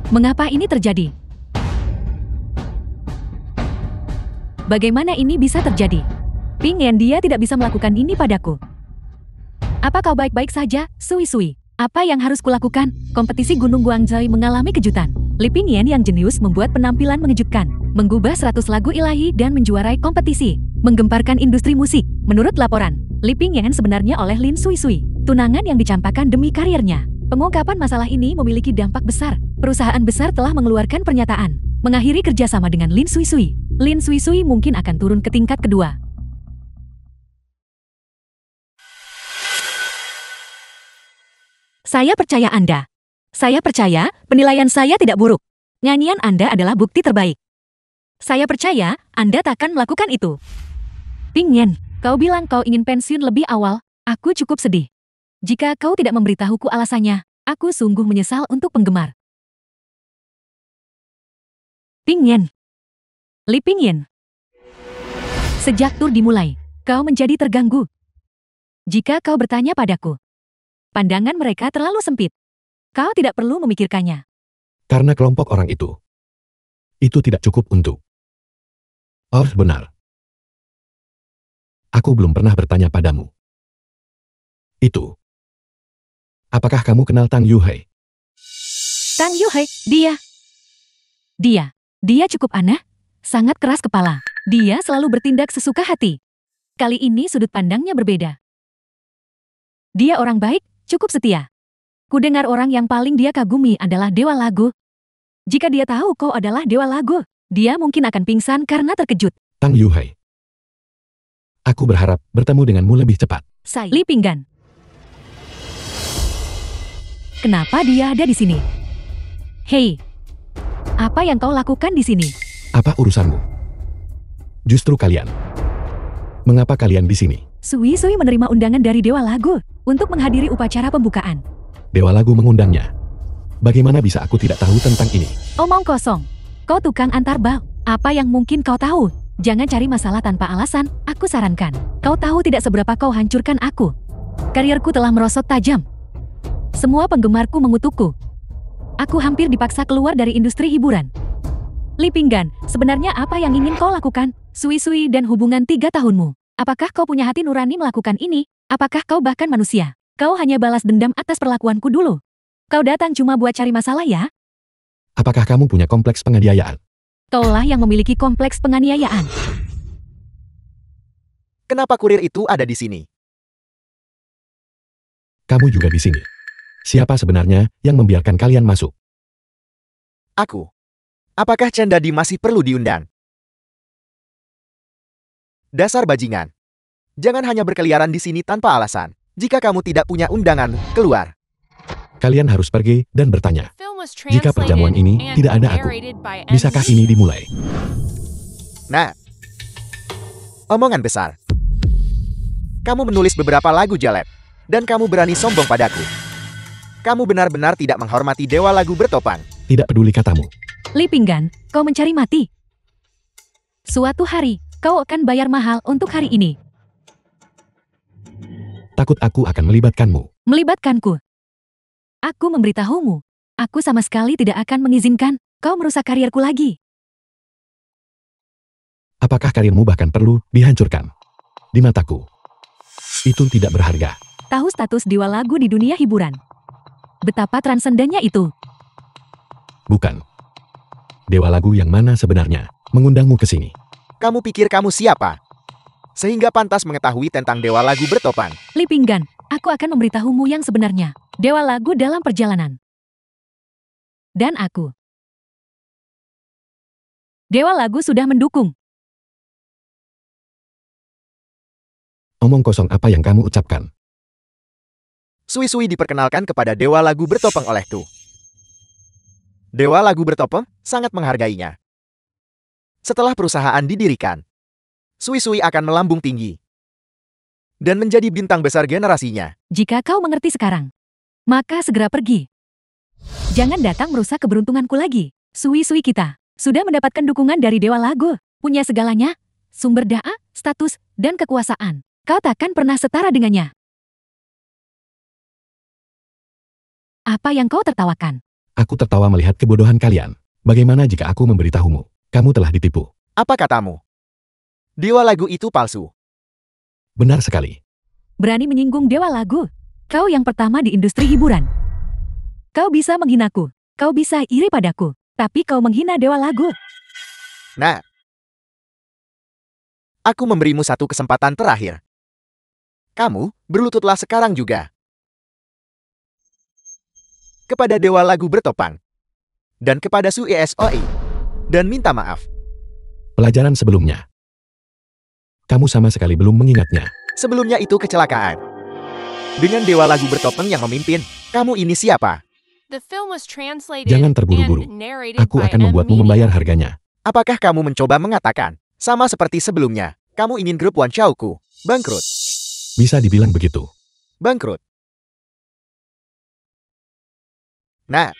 Mengapa ini terjadi? Bagaimana ini bisa terjadi? Pingyan, dia tidak bisa melakukan ini padaku. Apa kau baik-baik saja, Sui? Apa yang harus kulakukan? Kompetisi Gunung Guangzhou mengalami kejutan. Li Pingyan yang jenius membuat penampilan mengejutkan, mengubah 100 lagu ilahi dan menjuarai kompetisi, menggemparkan industri musik. Menurut laporan, Li Pingyan sebenarnya oleh Lin Sui. Tunangan yang dicampakkan demi karirnya. Pengungkapan masalah ini memiliki dampak besar. Perusahaan besar telah mengeluarkan pernyataan, mengakhiri kerjasama dengan Lin Sui. Lin Sui mungkin akan turun ke tingkat kedua. Saya percaya Anda. Saya percaya penilaian saya tidak buruk. Nyanyian Anda adalah bukti terbaik. Saya percaya Anda takkan melakukan itu. Pingyan, kau bilang kau ingin pensiun lebih awal. Aku cukup sedih. Jika kau tidak memberitahuku alasannya, aku sungguh menyesal untuk penggemar. Pingyan. Li Pingyan. Sejak tur dimulai, kau menjadi terganggu. Jika kau bertanya padaku, pandangan mereka terlalu sempit. Kau tidak perlu memikirkannya. Karena kelompok orang itu tidak cukup untuk. Oh, benar. Aku belum pernah bertanya padamu. Itu. Apakah kamu kenal Tang Yuhai? Tang Yuhai, dia cukup aneh, sangat keras kepala. Dia selalu bertindak sesuka hati. Kali ini sudut pandangnya berbeda. Dia orang baik, cukup setia. Kudengar orang yang paling dia kagumi adalah Dewa Lagu. Jika dia tahu kau adalah Dewa Lagu, dia mungkin akan pingsan karena terkejut. Tang Yuhai. Aku berharap bertemu denganmu lebih cepat. Li Pingyan. Kenapa dia ada di sini? Hei, apa yang kau lakukan di sini? Apa urusanmu? Justru kalian. Mengapa kalian di sini? Sui menerima undangan dari Dewa Lagu untuk menghadiri upacara pembukaan. Dewa Lagu mengundangnya. Bagaimana bisa aku tidak tahu tentang ini? Omong kosong. Kau tukang antar bau. Apa yang mungkin kau tahu? Jangan cari masalah tanpa alasan, aku sarankan. Kau tahu tidak seberapa kau hancurkan aku. Karirku telah merosot tajam. Semua penggemarku mengutukku. Aku hampir dipaksa keluar dari industri hiburan. Li Pingyan, sebenarnya apa yang ingin kau lakukan? Sui dan hubungan 3 tahunmu. Apakah kau punya hati nurani melakukan ini? Apakah kau bahkan manusia? Kau hanya balas dendam atas perlakuanku dulu. Kau datang cuma buat cari masalah ya? Apakah kamu punya kompleks penganiayaan? Kaulah yang memiliki kompleks penganiayaan. Kenapa kurir itu ada di sini? Kamu juga di sini. Siapa sebenarnya yang membiarkan kalian masuk? Aku. Apakah Chan Dadi masih perlu diundang? Dasar bajingan. Jangan hanya berkeliaran di sini tanpa alasan. Jika kamu tidak punya undangan, keluar. Kalian harus pergi dan bertanya. Film was Jika perjamuan translated ini and tidak ada aku, narrated by bisakah MC. ini dimulai? Nah. Omongan besar. Kamu menulis beberapa lagu jelek. Dan kamu berani sombong padaku. Kamu benar-benar tidak menghormati Dewa Lagu bertopang. Tidak peduli katamu. Li Pingyan, kau mencari mati. Suatu hari, kau akan bayar mahal untuk hari ini. Takut aku akan melibatkanmu. Melibatkanku. Aku memberitahumu. Aku sama sekali tidak akan mengizinkan kau merusak karirku lagi. Apakah karirmu bahkan perlu dihancurkan? Di mataku. Itu tidak berharga. Tahu status dewa lagu di dunia hiburan? Betapa transendennya itu. Bukan. Dewa lagu yang mana sebenarnya mengundangmu ke sini? Kamu pikir kamu siapa? Sehingga pantas mengetahui tentang dewa lagu bertopan. Li Pinggan, aku akan memberitahumu yang sebenarnya. Dewa lagu dalam perjalanan. Dan aku. Dewa lagu sudah mendukung. Omong kosong apa yang kamu ucapkan? Sui Sui diperkenalkan kepada dewa lagu bertopeng oleh Tu. Dewa lagu bertopeng sangat menghargainya. Setelah perusahaan didirikan, Sui Sui akan melambung tinggi dan menjadi bintang besar generasinya. Jika kau mengerti sekarang, maka segera pergi. Jangan datang merusak keberuntunganku lagi. Sui-sui kita sudah mendapatkan dukungan dari dewa lagu, punya segalanya, sumber daya, status, dan kekuasaan. Kau takkan pernah setara dengannya. Apa yang kau tertawakan? Aku tertawa melihat kebodohan kalian. Bagaimana jika aku memberitahumu? Kamu telah ditipu. Apa katamu? Dewa lagu itu palsu. Benar sekali. Berani menyinggung dewa lagu? Kau yang pertama di industri hiburan. Kau bisa menghinaku. Kau bisa iri padaku. Tapi kau menghina dewa lagu. Nah, aku memberimu satu kesempatan terakhir. Kamu berlututlah sekarang juga kepada dewa lagu bertopang dan kepada Sui Soi dan minta maaf. Pelajaran sebelumnya. Kamu sama sekali belum mengingatnya. Sebelumnya itu kecelakaan. Dengan dewa lagu bertopeng yang memimpin, kamu ini siapa? The film was translated Jangan terburu-buru. and narrated Aku by akan membuatmu M. membayar harganya. Apakah kamu mencoba mengatakan, sama seperti sebelumnya, kamu ingin grup Wan Xiaoku bangkrut? Bisa dibilang begitu. Bangkrut. Nah,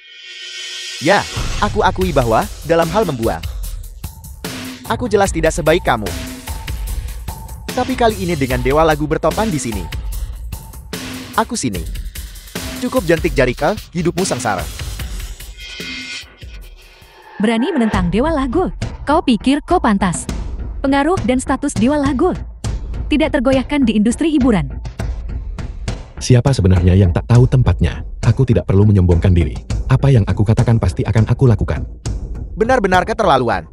ya, aku akui bahwa dalam hal membuang, aku jelas tidak sebaik kamu. Tapi kali ini dengan dewa lagu bertopan di sini. Aku sini. Cukup jentik jari kau, hidupmu sengsara. Berani menentang dewa lagu. Kau pikir kau pantas. Pengaruh dan status dewa lagu tidak tergoyahkan di industri hiburan. Siapa sebenarnya yang tak tahu tempatnya? Aku tidak perlu menyombongkan diri. Apa yang aku katakan pasti akan aku lakukan. Benar-benar keterlaluan.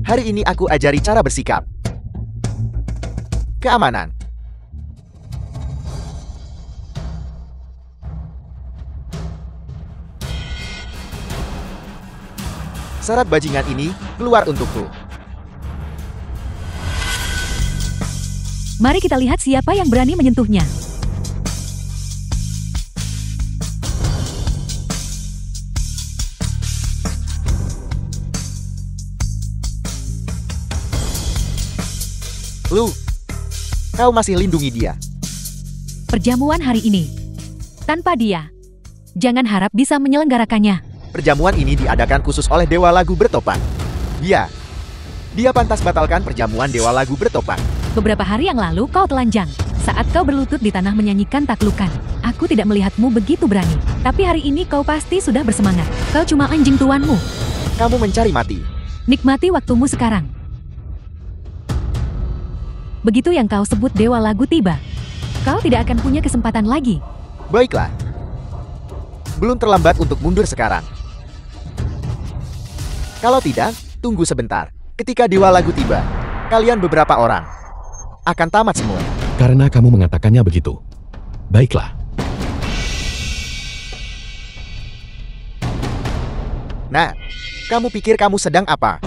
Hari ini aku ajari cara bersikap. Keamanan. Syarat bajingan ini keluar untukku. Mari kita lihat siapa yang berani menyentuhnya. Lu, kau masih lindungi dia. Perjamuan hari ini. Tanpa dia, jangan harap bisa menyelenggarakannya. Perjamuan ini diadakan khusus oleh dewa lagu bertopan. Dia pantas batalkan perjamuan dewa lagu bertopan. Beberapa hari yang lalu kau telanjang. Saat kau berlutut di tanah menyanyikan taklukan. Aku tidak melihatmu begitu berani. Tapi hari ini kau pasti sudah bersemangat. Kau cuma anjing tuanmu. Kamu mencari mati. Nikmati waktumu sekarang. Begitu yang kau sebut dewa lagu tiba. Kau tidak akan punya kesempatan lagi. Baiklah. Belum terlambat untuk mundur sekarang. Kalau tidak, tunggu sebentar. Ketika dewa lagu tiba, kalian beberapa orang akan tamat semua. Karena kamu mengatakannya begitu. Baiklah. Nah, kamu pikir kamu sedang apa?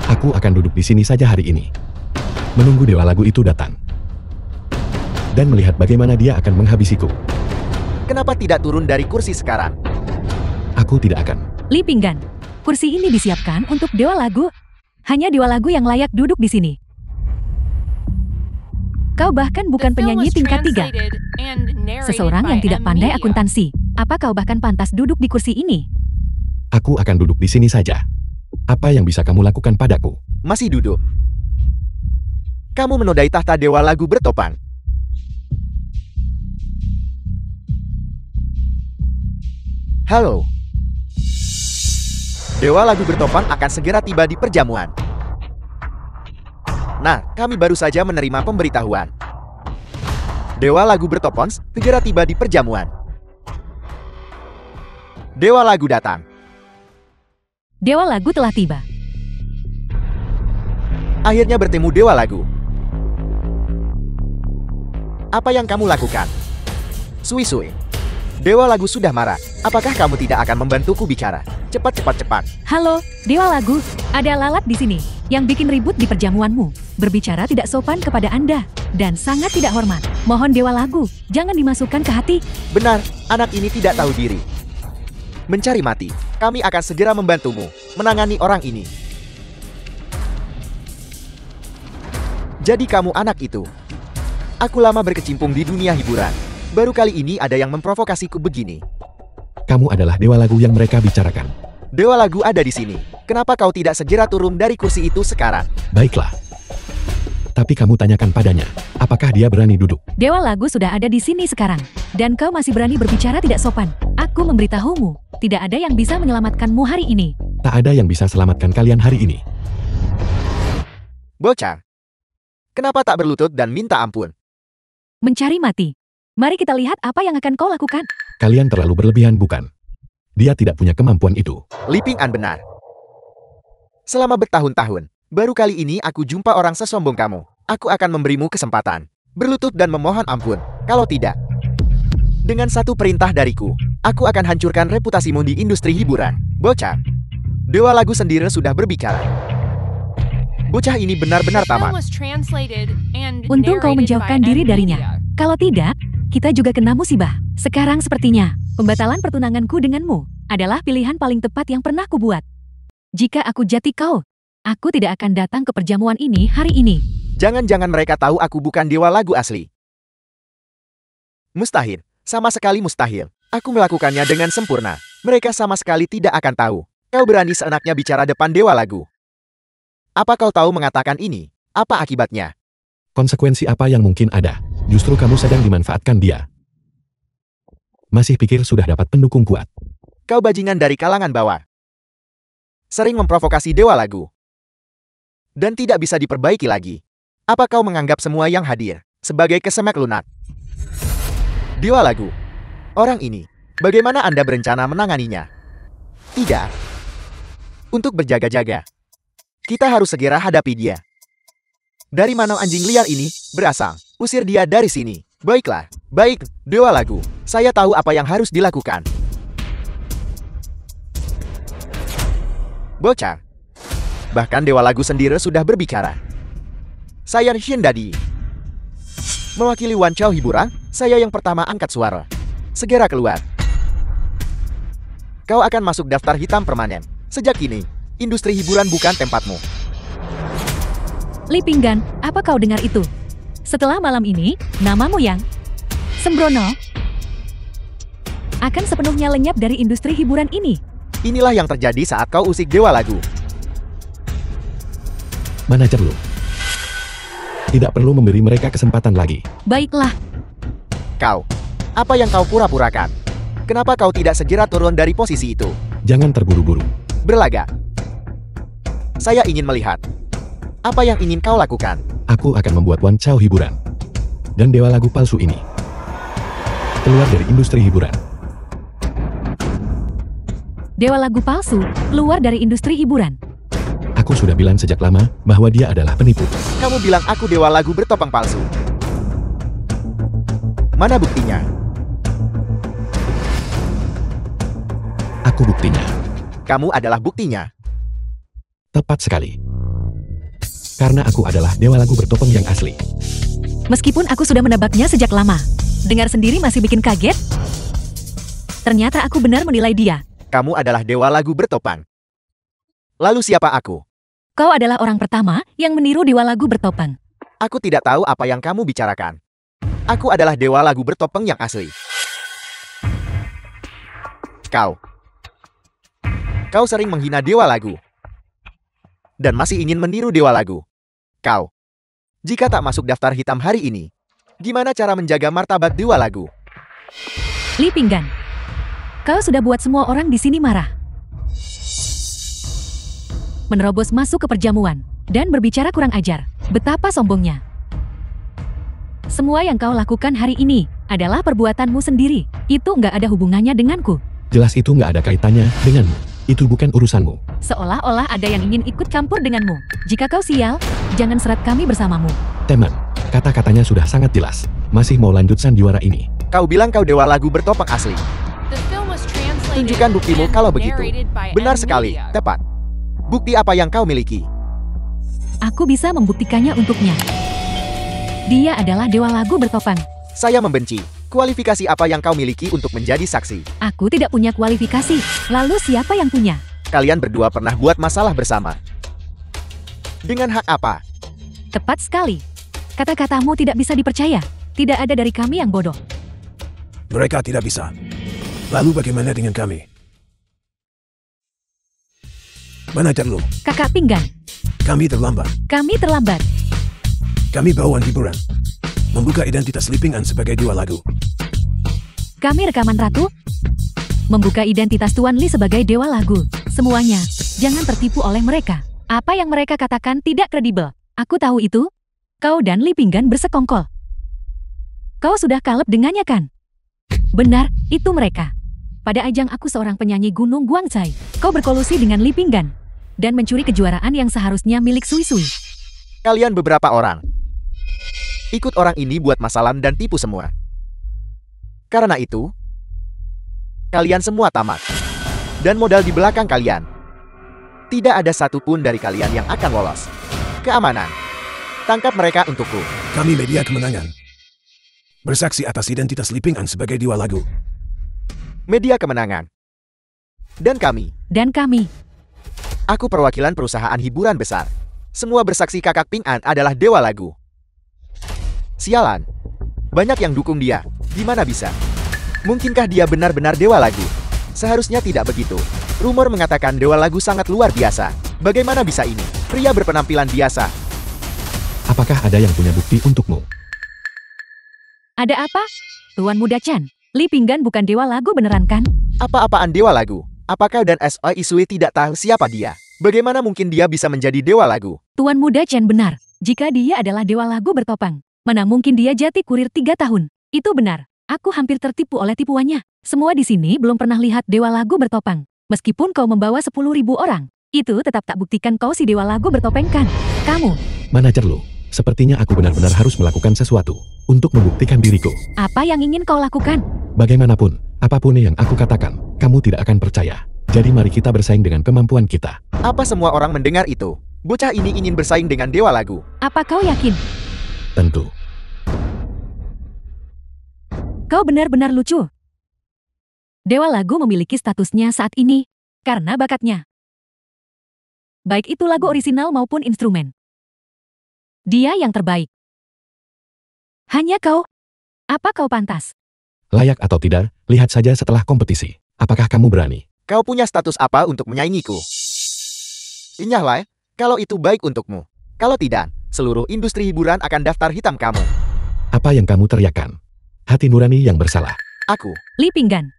Aku akan duduk di sini saja hari ini. Menunggu dewa lagu itu datang. Dan melihat bagaimana dia akan menghabisiku. Kenapa tidak turun dari kursi sekarang? Aku tidak akan. Li Pinggan, kursi ini disiapkan untuk dewa lagu. Hanya dewa lagu yang layak duduk di sini. Kau bahkan bukan The film penyanyi was tingkat 3. translated and narrated Seseorang by yang tidak M. pandai Media. akuntansi. Apa kau bahkan pantas duduk di kursi ini? Aku akan duduk di sini saja. Apa yang bisa kamu lakukan padaku? Masih duduk. Kamu menodai tahta dewa lagu bertopan. Halo. Dewa lagu bertopan akan segera tiba di perjamuan. Nah, kami baru saja menerima pemberitahuan. Dewa lagu bertopeng segera tiba di perjamuan. Dewa lagu datang. Dewa lagu telah tiba. Akhirnya bertemu Dewa lagu. Apa yang kamu lakukan? Sui-sui. Dewa lagu sudah marah. Apakah kamu tidak akan membantuku bicara? Cepat, cepat, cepat. Halo, Dewa lagu. Ada lalat di sini yang bikin ribut di perjamuanmu. Berbicara tidak sopan kepada Anda dan sangat tidak hormat. Mohon Dewa lagu, jangan dimasukkan ke hati. Benar, anak ini tidak tahu diri. Mencari mati. Kami akan segera membantumu menangani orang ini. Jadi kamu anak itu. Aku lama berkecimpung di dunia hiburan. Baru kali ini ada yang memprovokasiku begini. Kamu adalah dewa lagu yang mereka bicarakan. Dewa lagu ada di sini. Kenapa kau tidak segera turun dari kursi itu sekarang? Baiklah. Tapi kamu tanyakan padanya, apakah dia berani duduk? Dewa lagu sudah ada di sini sekarang. Dan kau masih berani berbicara tidak sopan. Aku memberitahumu, tidak ada yang bisa menyelamatkanmu hari ini. Tak ada yang bisa selamatkan kalian hari ini. Bocah. Kenapa tak berlutut dan minta ampun? Mencari mati. Mari kita lihat apa yang akan kau lakukan. Kalian terlalu berlebihan bukan? Dia tidak punya kemampuan itu. Liping An benar. Selama bertahun-tahun, baru kali ini aku jumpa orang sesombong kamu. Aku akan memberimu kesempatan. Berlutut dan memohon ampun. Kalau tidak, dengan satu perintah dariku, aku akan hancurkan reputasimu di industri hiburan. Bocah. Dewa lagu sendiri sudah berbicara. Bocah ini benar-benar The film tamat. was translated and Untung kau narrated menjauhkan by diri M darinya. Media. Kalau tidak, kita juga kena musibah. Sekarang sepertinya, pembatalan pertunanganku denganmu adalah pilihan paling tepat yang pernah kubuat. Jika aku jati kau, aku tidak akan datang ke perjamuan ini hari ini. Jangan-jangan mereka tahu aku bukan dewa lagu asli. Mustahil. Sama sekali mustahil. Aku melakukannya dengan sempurna. Mereka sama sekali tidak akan tahu. Kau berani seenaknya bicara depan dewa lagu. Apa kau tahu mengatakan ini? Apa akibatnya? Konsekuensi apa yang mungkin ada? Justru kamu sedang dimanfaatkan dia. Masih pikir sudah dapat pendukung kuat. Kau bajingan dari kalangan bawah. Sering memprovokasi dewa lagu. Dan tidak bisa diperbaiki lagi. Apa kau menganggap semua yang hadir sebagai kesemek lunak? Dewa lagu. Orang ini, bagaimana Anda berencana menanganinya? Tidak. Untuk berjaga-jaga. Kita harus segera hadapi dia. Dari mana anjing liar ini berasal? Usir dia dari sini. Baiklah. Baik, dewa lagu. Saya tahu apa yang harus dilakukan. Bocah. Bahkan dewa lagu sendiri sudah berbicara. Saya Shin Dadi. Mewakili Wan Chao Hiburan, saya yang pertama angkat suara. Segera keluar. Kau akan masuk daftar hitam permanen. Sejak kini, industri hiburan bukan tempatmu. Li Pinggan, apa kau dengar itu? Setelah malam ini, namamu yang sembrono akan sepenuhnya lenyap dari industri hiburan ini. Inilah yang terjadi saat kau usik dewa lagu. Manajer lu. Tidak perlu memberi mereka kesempatan lagi. Baiklah, Kau, apa yang kau pura-purakan? Kenapa kau tidak segera turun dari posisi itu? Jangan terburu-buru. Berlagak. Saya ingin melihat. Apa yang ingin kau lakukan? Aku akan membuat Wan Chao Hiburan dan dewa lagu palsu ini keluar dari industri hiburan. dewa lagu palsu keluar dari industri hiburan. Aku sudah bilang sejak lama bahwa dia adalah penipu. Kamu bilang aku dewa lagu bertopeng palsu. Mana buktinya? Aku buktinya. Kamu adalah buktinya. Tepat sekali. Karena aku adalah dewa lagu bertopeng yang asli. Meskipun aku sudah menebaknya sejak lama, dengar sendiri masih bikin kaget. Ternyata aku benar menilai dia. Kamu adalah dewa lagu bertopeng. Lalu siapa aku? Kau adalah orang pertama yang meniru dewa lagu bertopeng. Aku tidak tahu apa yang kamu bicarakan. Aku adalah dewa lagu bertopeng yang asli. Kau sering menghina dewa lagu. Dan masih ingin meniru dewa lagu. Kau. Jika tak masuk daftar hitam hari ini, gimana cara menjaga martabat dewa lagu? Li Pinggan, kau sudah buat semua orang di sini marah. Menerobos masuk ke perjamuan, dan berbicara kurang ajar. Betapa sombongnya. Semua yang kau lakukan hari ini adalah perbuatanmu sendiri. Itu nggak ada hubungannya denganku. Jelas itu nggak ada kaitannya denganmu. Itu bukan urusanmu. Seolah-olah ada yang ingin ikut campur denganmu. Jika kau sial, jangan seret kami bersamamu. Teman, kata-katanya sudah sangat jelas. Masih mau lanjut sandiwara ini? Kau bilang kau dewa lagu bertopeng asli. The film was translated Tunjukkan buktimu and kalau begitu. narrated by Benar M. sekali, Media. tepat. Bukti apa yang kau miliki? Aku bisa membuktikannya untuknya. Dia adalah dewa lagu bertopeng. Saya membenci. Kualifikasi apa yang kau miliki untuk menjadi saksi? Aku tidak punya kualifikasi. Lalu siapa yang punya? Kalian berdua pernah buat masalah bersama. Dengan hak apa? Tepat sekali. Kata-katamu tidak bisa dipercaya. Tidak ada dari kami yang bodoh. Mereka tidak bisa. Lalu bagaimana dengan kami? Mana Terlu? Kakak Pinggan, Kami terlambat. kami terlambat. Kami bawaan hiburan. Membuka identitas Lipingan sebagai dewa lagu. Kami rekaman Ratu. Membuka identitas Tuan Li sebagai dewa lagu. Semuanya, jangan tertipu oleh mereka. Apa yang mereka katakan tidak kredibel. Aku tahu itu. Kau dan Li Pinggan bersekongkol. Kau sudah kalep dengannya kan? Benar, itu mereka. Pada ajang aku seorang penyanyi Gunung Guangsai, kau berkolusi dengan Li Pinggan dan mencuri kejuaraan yang seharusnya milik Sui Sui. Kalian beberapa orang. Ikut orang ini buat masalah dan tipu semua. Karena itu, kalian semua tamat. Dan modal di belakang kalian. Tidak ada satupun dari kalian yang akan lolos. Keamanan. Tangkap mereka untukku. Kami media kemenangan. Bersaksi atas identitas Lipingan sebagai dewa lagu. Media kemenangan. Dan kami. Dan kami, Aku perwakilan perusahaan hiburan besar. Semua bersaksi kakak Ping An adalah dewa lagu. Sialan. Banyak yang dukung dia. Gimana bisa? Mungkinkah dia benar-benar dewa lagu? Seharusnya tidak begitu. Rumor mengatakan dewa lagu sangat luar biasa. Bagaimana bisa ini? Pria berpenampilan biasa. Apakah ada yang punya bukti untukmu? ada apa? Tuan Muda Chan, Li Pinggan bukan dewa lagu beneran kan? Apa-apaan dewa lagu? Apakah dan S.O. Isui tidak tahu siapa dia? Bagaimana mungkin dia bisa menjadi dewa lagu? Tuan Muda Chen benar. Jika dia adalah dewa lagu bertopeng, mana mungkin dia jati kurir 3 tahun? Itu benar. Aku hampir tertipu oleh tipuannya. Semua di sini belum pernah lihat dewa lagu bertopeng. Meskipun kau membawa 10.000 orang, itu tetap tak buktikan kau si dewa lagu bertopeng kan? Kamu, Manajer lo, sepertinya aku benar-benar harus melakukan sesuatu untuk membuktikan diriku. apa yang ingin kau lakukan? Bagaimanapun, apapun yang aku katakan, kamu tidak akan percaya. Jadi mari kita bersaing dengan kemampuan kita. Apa semua orang mendengar itu? Bocah ini ingin bersaing dengan dewa lagu. Apa kau yakin? Tentu. Kau benar-benar lucu. Dewa lagu memiliki statusnya saat ini karena bakatnya. Baik itu lagu orisinal maupun instrumen. Dia yang terbaik. Hanya kau. Apa kau pantas? Layak atau tidak, lihat saja setelah kompetisi. Apakah kamu berani? Kau punya status apa untuk menyaingiku? Inyahlah, kalau itu baik untukmu. Kalau tidak, seluruh industri hiburan akan daftar hitam kamu. Apa yang kamu teriakkan? Hati nurani yang bersalah. Aku. Li Pinggan.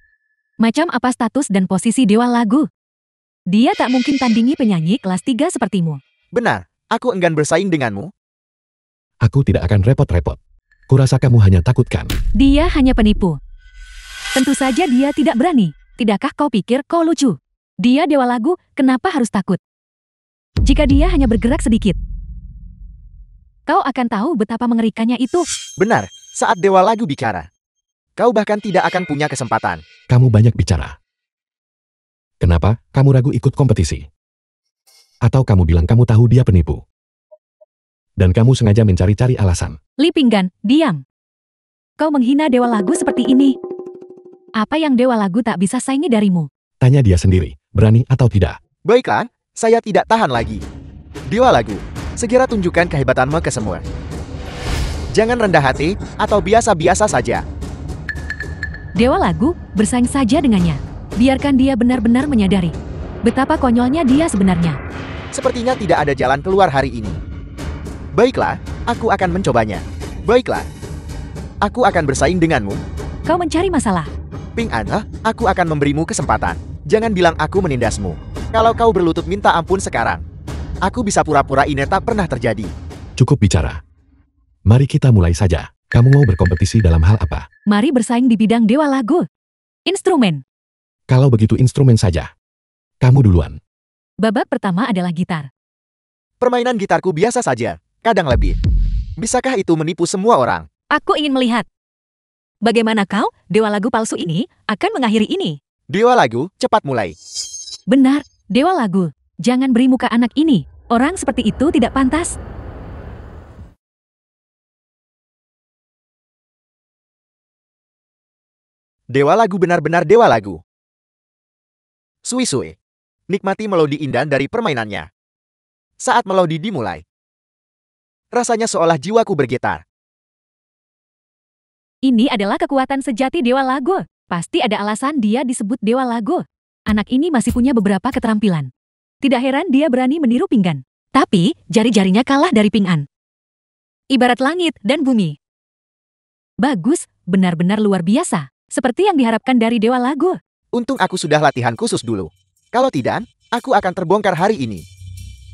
Macam apa status dan posisi dewa lagu? Dia tak mungkin tandingi penyanyi kelas 3 sepertimu. Benar, aku enggan bersaing denganmu. Aku tidak akan repot-repot. Kurasa kamu hanya takutkan. Dia hanya penipu. Tentu saja dia tidak berani. Tidakkah kau pikir kau lucu? Dia dewa lagu, kenapa harus takut? Jika dia hanya bergerak sedikit, kau akan tahu betapa mengerikannya itu. Benar, saat dewa lagu bicara. Kau bahkan tidak akan punya kesempatan. Kamu banyak bicara. Kenapa kamu ragu ikut kompetisi? Atau kamu bilang kamu tahu dia penipu? Dan kamu sengaja mencari-cari alasan. Li Pinggan, diam. Kau menghina dewa lagu seperti ini. Apa yang dewa lagu tak bisa saingi darimu? Tanya dia sendiri, berani atau tidak. Baiklah, saya tidak tahan lagi. Dewa lagu, segera tunjukkan kehebatanmu ke semua. Jangan rendah hati atau biasa-biasa saja. Dewa lagu, bersaing saja dengannya. Biarkan dia benar-benar menyadari betapa konyolnya dia sebenarnya. Sepertinya tidak ada jalan keluar hari ini. Baiklah, aku akan mencobanya. Baiklah, aku akan bersaing denganmu. Kau mencari masalah. Ping An, aku akan memberimu kesempatan. Jangan bilang aku menindasmu. Kalau kau berlutut minta ampun sekarang. Aku bisa pura-pura ini tak pernah terjadi. Cukup bicara. Mari kita mulai saja. Kamu mau berkompetisi dalam hal apa? Mari bersaing di bidang dewa lagu. Instrumen. Kalau begitu instrumen saja. Kamu duluan. Babak pertama adalah gitar. Permainan gitarku biasa saja, kadang lebih. Bisakah itu menipu semua orang? Aku ingin melihat. Bagaimana kau, dewa lagu palsu ini, akan mengakhiri ini? Dewa lagu, cepat mulai. Benar, dewa lagu. Jangan beri muka anak ini. Orang seperti itu tidak pantas. Dewa lagu benar-benar dewa lagu. Sui-sui. Nikmati melodi indah dari permainannya. Saat melodi dimulai, rasanya seolah jiwaku bergetar. Ini adalah kekuatan sejati dewa lagu. Pasti ada alasan dia disebut dewa lagu. Anak ini masih punya beberapa keterampilan. Tidak heran dia berani meniru pinggan. Tapi, jari-jarinya kalah dari pinggan. Ibarat langit dan bumi. Bagus, benar-benar luar biasa. Seperti yang diharapkan dari dewa lagu. Untung aku sudah latihan khusus dulu. Kalau tidak, aku akan terbongkar hari ini.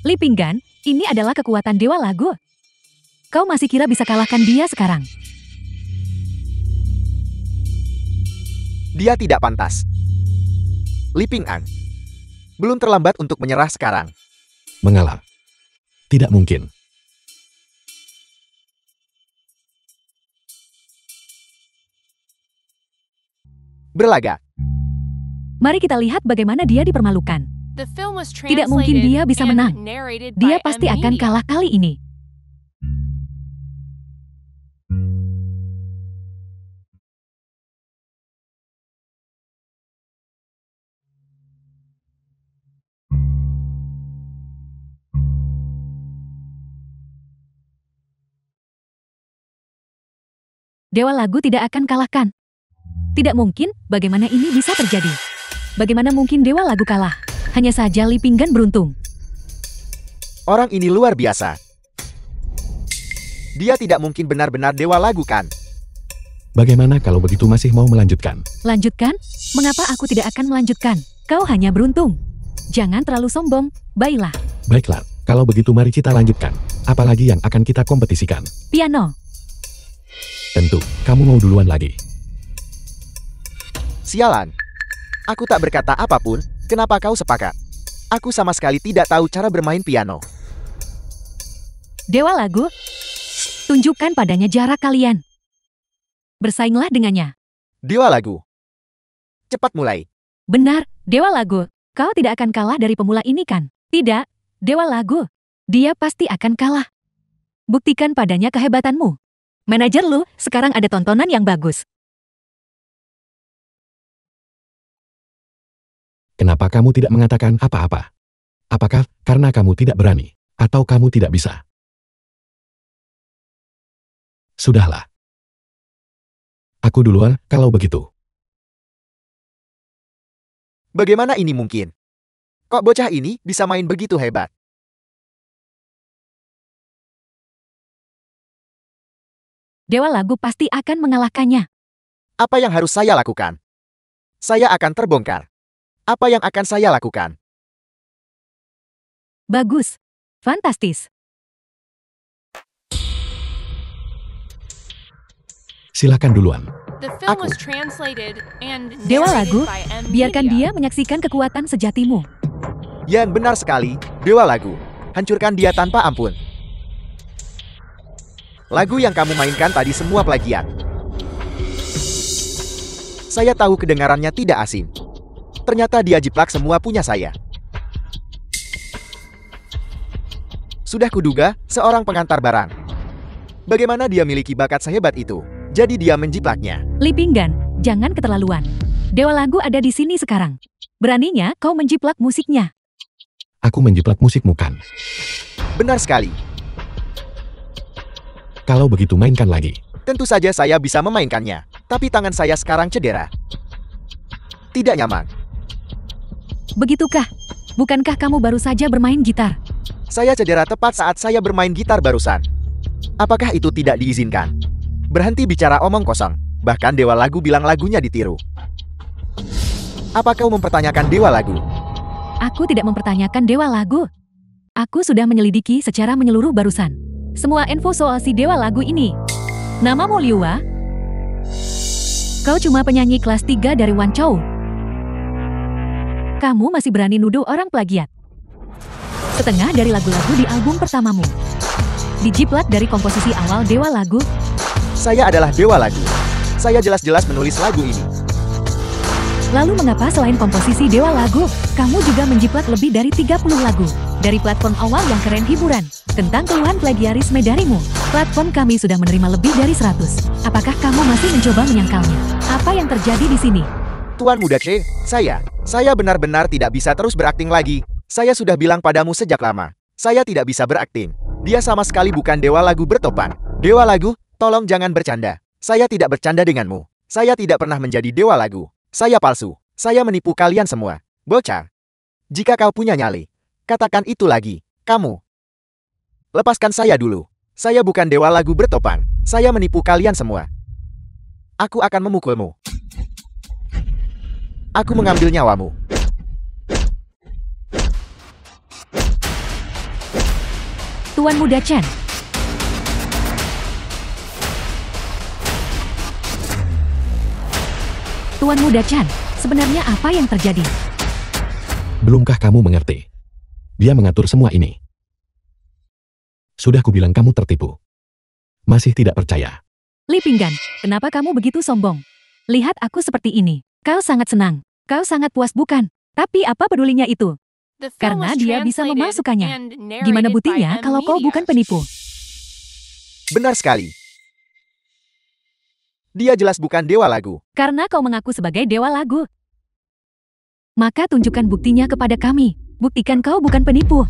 Li Pinggan, ini adalah kekuatan dewa lagu. Kau masih kira bisa kalahkan dia sekarang? Dia tidak pantas. Li Ping'an. Belum terlambat untuk menyerah sekarang. Mengalah. Tidak mungkin. Berlagak. Mari kita lihat bagaimana dia dipermalukan. The film was Tidak mungkin translated dia bisa and menang. narrated Dia by pasti M. akan Media. kalah kali ini. Dewa lagu tidak akan kalahkan. Tidak mungkin, bagaimana ini bisa terjadi? Bagaimana mungkin dewa lagu kalah? Hanya saja Li Pinggan beruntung. Orang ini luar biasa. Dia tidak mungkin benar-benar dewa lagu kan? Bagaimana kalau begitu masih mau melanjutkan? Lanjutkan? Mengapa aku tidak akan melanjutkan? Kau hanya beruntung. Jangan terlalu sombong, baiklah. Baiklah, kalau begitu mari kita lanjutkan. Apalagi yang akan kita kompetisikan? Piano. Tentu, kamu mau duluan lagi. Sialan. Aku tak berkata apapun, kenapa kau sepakat? Aku sama sekali tidak tahu cara bermain piano. Dewa lagu, tunjukkan padanya jarak kalian. Bersainglah dengannya. Dewa lagu. Cepat mulai. Benar, dewa lagu. Kau tidak akan kalah dari pemula ini kan? Tidak, dewa lagu. Dia pasti akan kalah. Buktikan padanya kehebatanmu. Manajer lu, sekarang ada tontonan yang bagus. Kenapa kamu tidak mengatakan apa-apa? Apakah karena kamu tidak berani? Atau kamu tidak bisa? Sudahlah. Aku duluan, kalau begitu. Bagaimana ini mungkin? Kok bocah ini bisa main begitu hebat? Dewa lagu pasti akan mengalahkannya. Apa yang harus saya lakukan? Saya akan terbongkar. Apa yang akan saya lakukan? Bagus. Fantastis. Silakan duluan. The film Aku. was translated and Dewa narrated lagu, by M. biarkan Media. dia menyaksikan kekuatan sejatimu. Yang benar sekali, dewa lagu. Hancurkan dia tanpa ampun. Lagu yang kamu mainkan tadi semua plagiat. Saya tahu kedengarannya tidak asing. Ternyata dia jiplak semua punya saya. Sudah kuduga, seorang pengantar barang. Bagaimana dia miliki bakat sehebat itu? Jadi dia menjiplaknya. Li Pinggan, jangan keterlaluan. Dewa lagu ada di sini sekarang. Beraninya kau menjiplak musiknya. Aku menjiplak musikmu kan? Benar sekali. Kalau begitu mainkan lagi. Tentu saja saya bisa memainkannya. Tapi tangan saya sekarang cedera. Tidak nyaman. Begitukah? Bukankah kamu baru saja bermain gitar? Saya cedera tepat saat saya bermain gitar barusan. Apakah itu tidak diizinkan? Berhenti bicara omong kosong. Bahkan dewa lagu bilang lagunya ditiru. Apa kau mempertanyakan dewa lagu? Aku tidak mempertanyakan dewa lagu. Aku sudah menyelidiki secara menyeluruh barusan. Semua info soal si dewa lagu ini. Namamu Liua? Kau cuma penyanyi kelas 3 dari Wanchou. Kamu masih berani nuduh orang plagiat. Setengah dari lagu-lagu di album pertamamu dijiplak dari komposisi awal dewa lagu. Saya adalah dewa lagu. Saya jelas-jelas menulis lagu ini. Lalu mengapa selain komposisi dewa lagu, kamu juga menjiplak lebih dari 30 lagu dari platform awal yang keren hiburan? Tentang keluhan plagiarisme darimu, platform kami sudah menerima lebih dari 100. Apakah kamu masih mencoba menyangkalnya? Apa yang terjadi di sini? Tuan Muda C, saya benar-benar tidak bisa terus berakting lagi. Saya sudah bilang padamu sejak lama. Saya tidak bisa berakting. Dia sama sekali bukan dewa lagu bertopan. Dewa lagu, tolong jangan bercanda. Saya tidak bercanda denganmu. Saya tidak pernah menjadi dewa lagu. Saya palsu. Saya menipu kalian semua. Bocah. Jika kau punya nyali, katakan itu lagi. Kamu. Lepaskan saya dulu. Saya bukan dewa lagu bertopan. Saya menipu kalian semua. Aku akan memukulmu. Aku mengambil nyawamu. Tuan Muda Chen. Tuan Muda Chen, sebenarnya apa yang terjadi? Belumkah kamu mengerti? Dia mengatur semua ini. Sudah kubilang kamu tertipu. Masih tidak percaya. Li Pinggan, kenapa kamu begitu sombong? Lihat aku seperti ini. Kau sangat senang. Kau sangat puas bukan? Tapi apa pedulinya itu? The film Karena was dia bisa translated memasukkannya. and narrated Gimana by buktinya M. kalau kau Media. bukan penipu? Benar sekali. Dia jelas bukan dewa lagu. Karena kau mengaku sebagai dewa lagu. Maka tunjukkan buktinya kepada kami. Buktikan kau bukan penipu.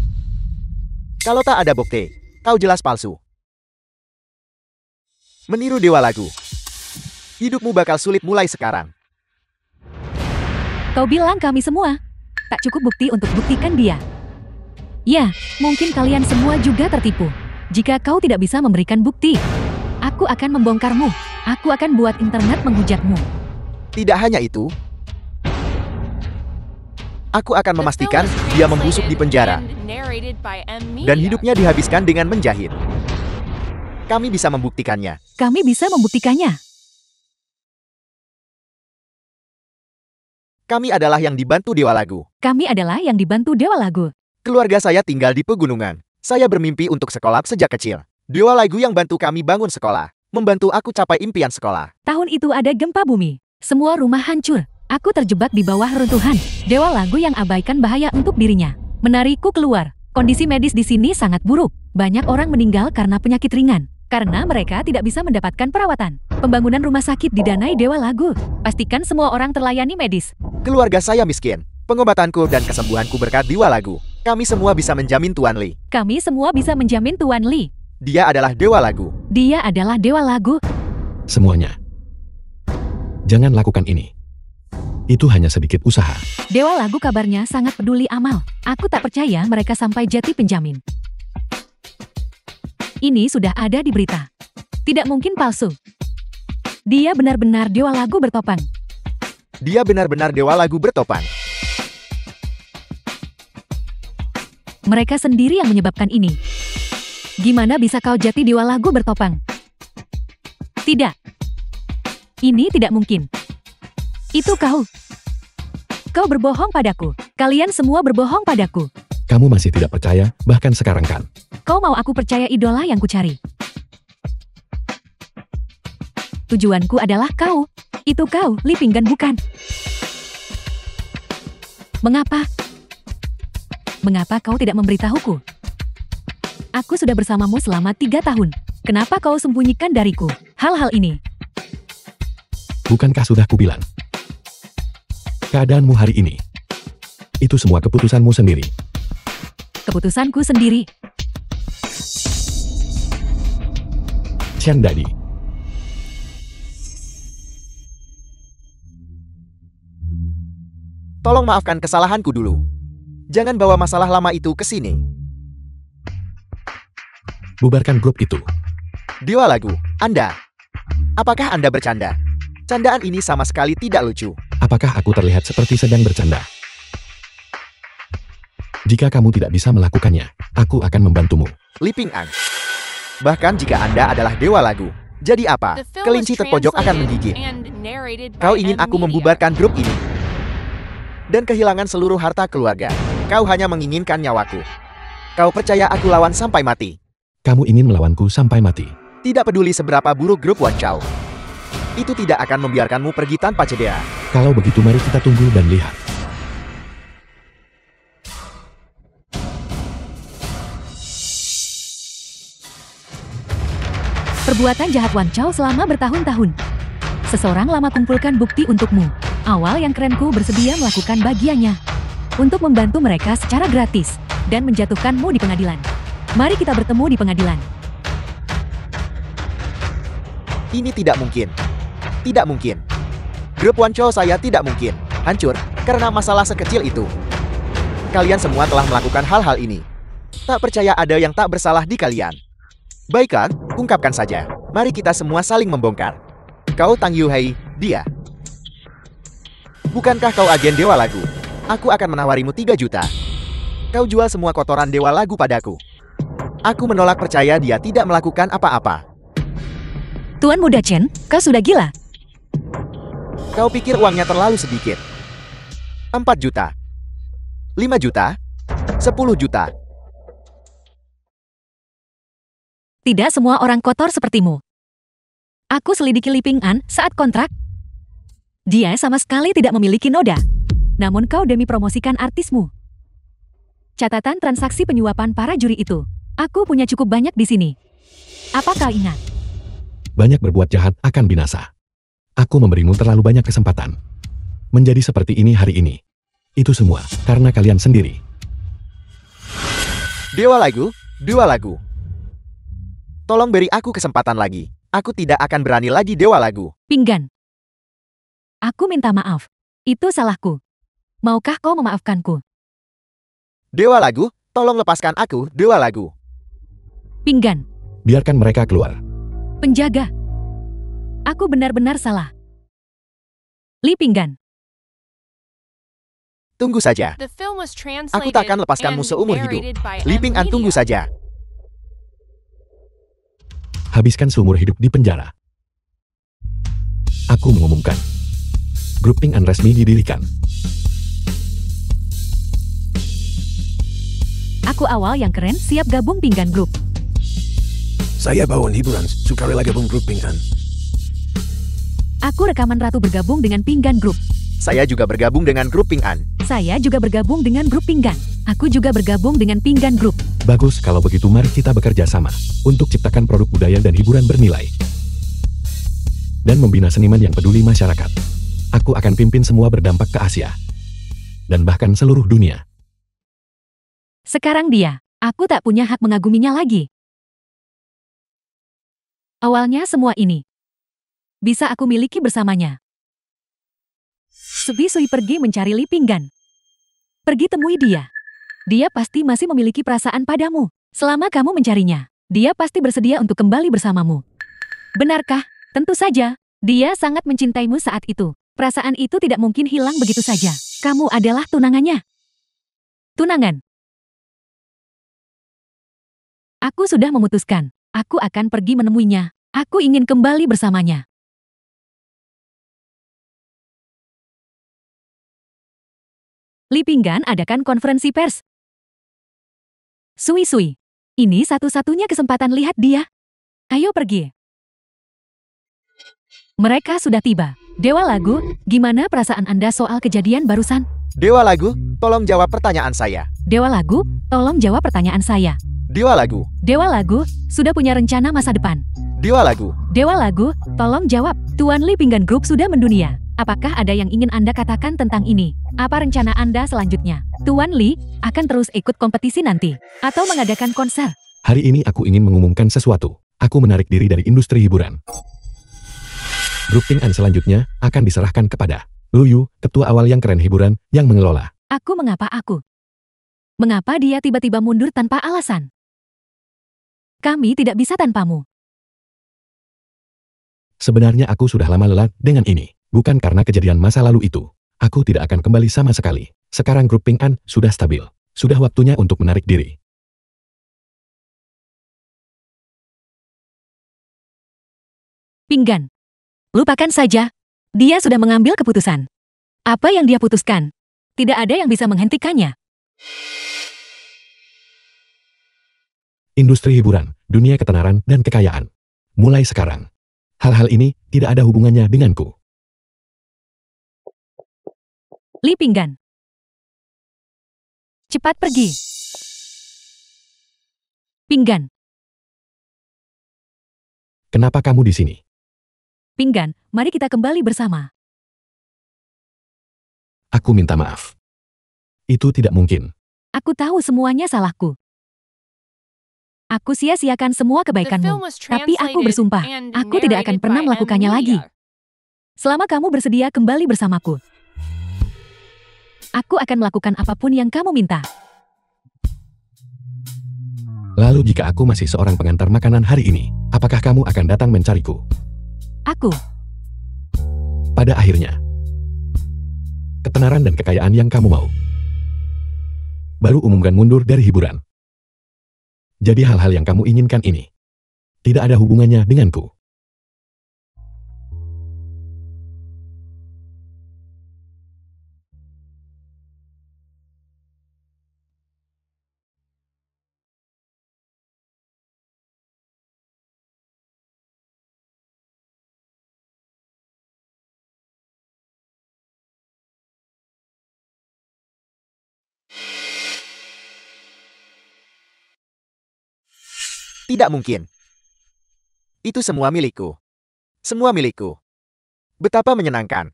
Kalau tak ada bukti, kau jelas palsu. Meniru dewa lagu. Hidupmu bakal sulit mulai sekarang. Kau bilang kami semua. Tak cukup bukti untuk buktikan dia. Ya, mungkin kalian semua juga tertipu. Jika kau tidak bisa memberikan bukti, aku akan membongkarmu. Aku akan buat internet menghujatmu. Tidak hanya itu, aku akan The memastikan film was dia membusuk di translated penjara and narrated by M. Media. dan hidupnya dihabiskan dengan menjahit. Kami bisa membuktikannya. Kami bisa membuktikannya. Kami adalah yang dibantu dewa lagu. Kami adalah yang dibantu dewa lagu. Keluarga saya tinggal di pegunungan. Saya bermimpi untuk sekolah sejak kecil. Dewa lagu yang bantu kami bangun sekolah. Membantu aku capai impian sekolah. Tahun itu ada gempa bumi. Semua rumah hancur. Aku terjebak di bawah runtuhan. Dewa lagu yang abaikan bahaya untuk dirinya. Menarikku keluar. Kondisi medis di sini sangat buruk. Banyak orang meninggal karena penyakit ringan. Karena mereka tidak bisa mendapatkan perawatan. Pembangunan rumah sakit didanai dewa lagu. Pastikan semua orang terlayani medis. Keluarga saya miskin. Pengobatanku dan kesembuhanku berkat dewa lagu. Kami semua bisa menjamin Tuan Li. Kami semua bisa menjamin Tuan Li. Dia adalah dewa lagu. Dia adalah dewa lagu. Semuanya. Jangan lakukan ini. Itu hanya sedikit usaha. Dewa lagu kabarnya sangat peduli amal. Aku tak percaya mereka sampai jadi penjamin. Ini sudah ada di berita. Tidak mungkin palsu. Dia benar-benar dewa lagu bertopang. Dia benar-benar dewa lagu bertopan. Mereka sendiri yang menyebabkan ini. Gimana bisa kau jadi dewa lagu bertopang? Tidak. Ini tidak mungkin. Itu kau. Kau berbohong padaku. Kalian semua berbohong padaku. Kamu masih tidak percaya, bahkan sekarang kan? Kau mau aku percaya idola yang kucari? Tujuanku adalah kau. Itu kau, Li Pinggan bukan? Mengapa? Mengapa kau tidak memberitahuku? Aku sudah bersamamu selama 3 tahun. Kenapa kau sembunyikan dariku hal-hal ini? Bukankah sudah kubilang? Keadaanmu hari ini. Itu semua keputusanmu sendiri. Keputusanku sendiri. Chen Dadi. Tolong maafkan kesalahanku dulu. Jangan bawa masalah lama itu ke sini. Bubarkan grup itu. Dewa lagu, Anda. Apakah Anda bercanda? Candaan ini sama sekali tidak lucu. Apakah aku terlihat seperti sedang bercanda? Jika kamu tidak bisa melakukannya, aku akan membantumu. Li Ping'an. Bahkan jika Anda adalah dewa lagu, jadi apa? The film was Kelinci terpojok akan translated menggigit. and narrated by Kau ingin M aku Media. membubarkan grup ini dan kehilangan seluruh harta keluarga. Kau hanya menginginkan nyawaku. Kau percaya aku lawan sampai mati. Kamu ingin melawanku sampai mati. Tidak peduli seberapa buruk grup Wan Chao. Itu tidak akan membiarkanmu pergi tanpa cedera. Kalau begitu mari kita tunggu dan lihat. Perbuatan jahat Wan Chao selama bertahun-tahun. Seseorang lama kumpulkan bukti untukmu. Awal yang kerenku bersedia melakukan bagiannya untuk membantu mereka secara gratis dan menjatuhkanmu di pengadilan. Mari kita bertemu di pengadilan. Ini tidak mungkin. Tidak mungkin. Grup Wan Chao saya tidak mungkin hancur karena masalah sekecil itu. Kalian semua telah melakukan hal-hal ini. Tak percaya ada yang tak bersalah di kalian. Baiklah, ungkapkan saja. Mari kita semua saling membongkar. Kau Tang Yuhei, dia. Bukankah kau agen Dewa Lagu? Aku akan menawarimu 3 juta. Kau jual semua kotoran Dewa Lagu padaku. Aku menolak percaya dia tidak melakukan apa-apa. Tuan Muda Chen, kau sudah gila. Kau pikir uangnya terlalu sedikit? 4 juta. 5 juta. 10 juta. Tidak semua orang kotor sepertimu. Aku selidiki Li Ping'an saat kontrak. Dia sama sekali tidak memiliki noda. Namun kau demi promosikan artismu. Catatan transaksi penyuapan para juri itu. Aku punya cukup banyak di sini. Apa kau ingat? Banyak berbuat jahat akan binasa. Aku memberimu terlalu banyak kesempatan. Menjadi seperti ini hari ini. Itu semua karena kalian sendiri. Dewa Lagu, Dewa Lagu. Tolong beri aku kesempatan lagi. Aku tidak akan berani lagi Dewa Lagu. Pinggan. Aku minta maaf. Itu salahku. Maukah kau memaafkanku? Dewa Lagu, tolong lepaskan aku, Dewa Lagu. Pinggan. Biarkan mereka keluar. Penjaga. Aku benar-benar salah. Li Pinggan. Tunggu saja. The film was translated Aku tak akan lepaskanmu and seumur hidup. narrated by Li M Ping'an, tunggu Media. saja. Habiskan seumur hidup di penjara. Aku mengumumkan. Grup Ping'an resmi didirikan. Aku awal yang keren siap gabung Pinggan Group. Saya bawain hiburan, sukarela gabung grup Ping'an. Aku rekaman ratu bergabung dengan Pinggan Group. Saya juga bergabung dengan grup Ping'an. Saya juga bergabung dengan grup Pinggan. Aku juga bergabung dengan Pinggan Group. Bagus, kalau begitu mari kita bekerja sama untuk ciptakan produk budaya dan hiburan bernilai. Dan membina seniman yang peduli masyarakat. Aku akan pimpin semua berdampak ke Asia. Dan bahkan seluruh dunia. Sekarang dia, aku tak punya hak mengaguminya lagi. Awalnya semua ini bisa aku miliki bersamanya. Subi Sui pergi mencari Li Pinggan. Pergi temui dia. Dia pasti masih memiliki perasaan padamu. Selama kamu mencarinya, dia pasti bersedia untuk kembali bersamamu. Benarkah? Tentu saja. Dia sangat mencintaimu saat itu. Perasaan itu tidak mungkin hilang begitu saja. Kamu adalah tunangannya. Tunangan. Aku sudah memutuskan. Aku akan pergi menemuinya. Aku ingin kembali bersamanya. Li Pinggan adakan konferensi pers. Sui Sui. Ini satu-satunya kesempatan lihat dia. Ayo pergi. Mereka sudah tiba. Dewa Lagu, gimana perasaan Anda soal kejadian barusan? Dewa Lagu, tolong jawab pertanyaan saya. Dewa Lagu, tolong jawab pertanyaan saya. Dewa Lagu, Dewa Lagu, sudah punya rencana masa depan. Dewa Lagu. Dewa Lagu, tolong jawab. Tuan Li Pinggan Group sudah mendunia. Apakah ada yang ingin Anda katakan tentang ini? Apa rencana Anda selanjutnya? Tuan Li akan terus ikut kompetisi nanti? Atau mengadakan konser? Hari ini aku ingin mengumumkan sesuatu. Aku menarik diri dari industri hiburan. Grup Ping'an selanjutnya akan diserahkan kepada Lu Yu, ketua awal yang keren hiburan, yang mengelola. Mengapa dia tiba-tiba mundur tanpa alasan? Kami tidak bisa tanpamu. Sebenarnya aku sudah lama lelah dengan ini. Bukan karena kejadian masa lalu itu. Aku tidak akan kembali sama sekali. Sekarang grup Ping'an sudah stabil. Sudah waktunya untuk menarik diri. Pinggan. Lupakan saja. Dia sudah mengambil keputusan. Apa yang dia putuskan? Tidak ada yang bisa menghentikannya. Industri hiburan, dunia ketenaran, dan kekayaan. Mulai sekarang. Hal-hal ini tidak ada hubungannya denganku. Li Pinggan. Cepat pergi. Pinggan. Kenapa kamu di sini? Pinggan, mari kita kembali bersama. Aku minta maaf. Itu tidak mungkin. Aku tahu semuanya salahku. Aku sia-siakan semua The kebaikanmu. film was Tapi aku translated bersumpah, and aku tidak akan narrated pernah by melakukannya lagi. M-Media. Selama kamu bersedia kembali bersamaku. Aku akan melakukan apapun yang kamu minta. Lalu jika aku masih seorang pengantar makanan hari ini, apakah kamu akan datang mencariku? Aku. Pada akhirnya, ketenaran dan kekayaan yang kamu mau. Baru umumkan mundur dari hiburan. Jadi hal-hal yang kamu inginkan ini tidak ada hubungannya denganku. Tidak mungkin. Itu semua milikku. Semua milikku. Betapa menyenangkan.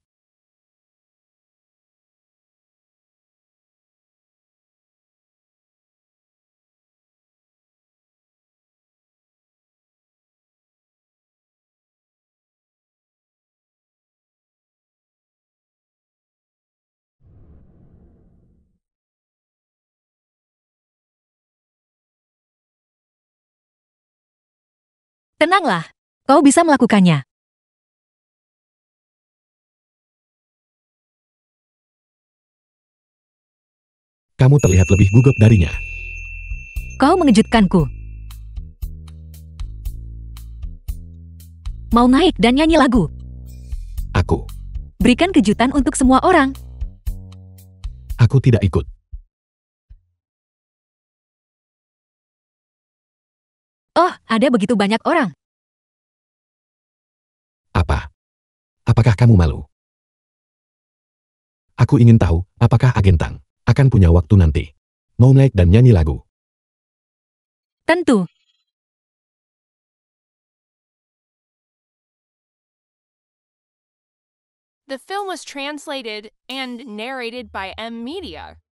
Tenanglah, kau bisa melakukannya. Kamu terlihat lebih gugup darinya. Kau mengejutkanku. Mau naik dan nyanyi lagu. Aku Berikan kejutan untuk semua orang. tidak ikut. Oh, ada begitu banyak orang. Apa? Apakah kamu malu? Aku ingin tahu, apakah agen Tang akan punya waktu nanti? Mau naik dan nyanyi lagu? Tentu. The film was translated and narrated by M-Media.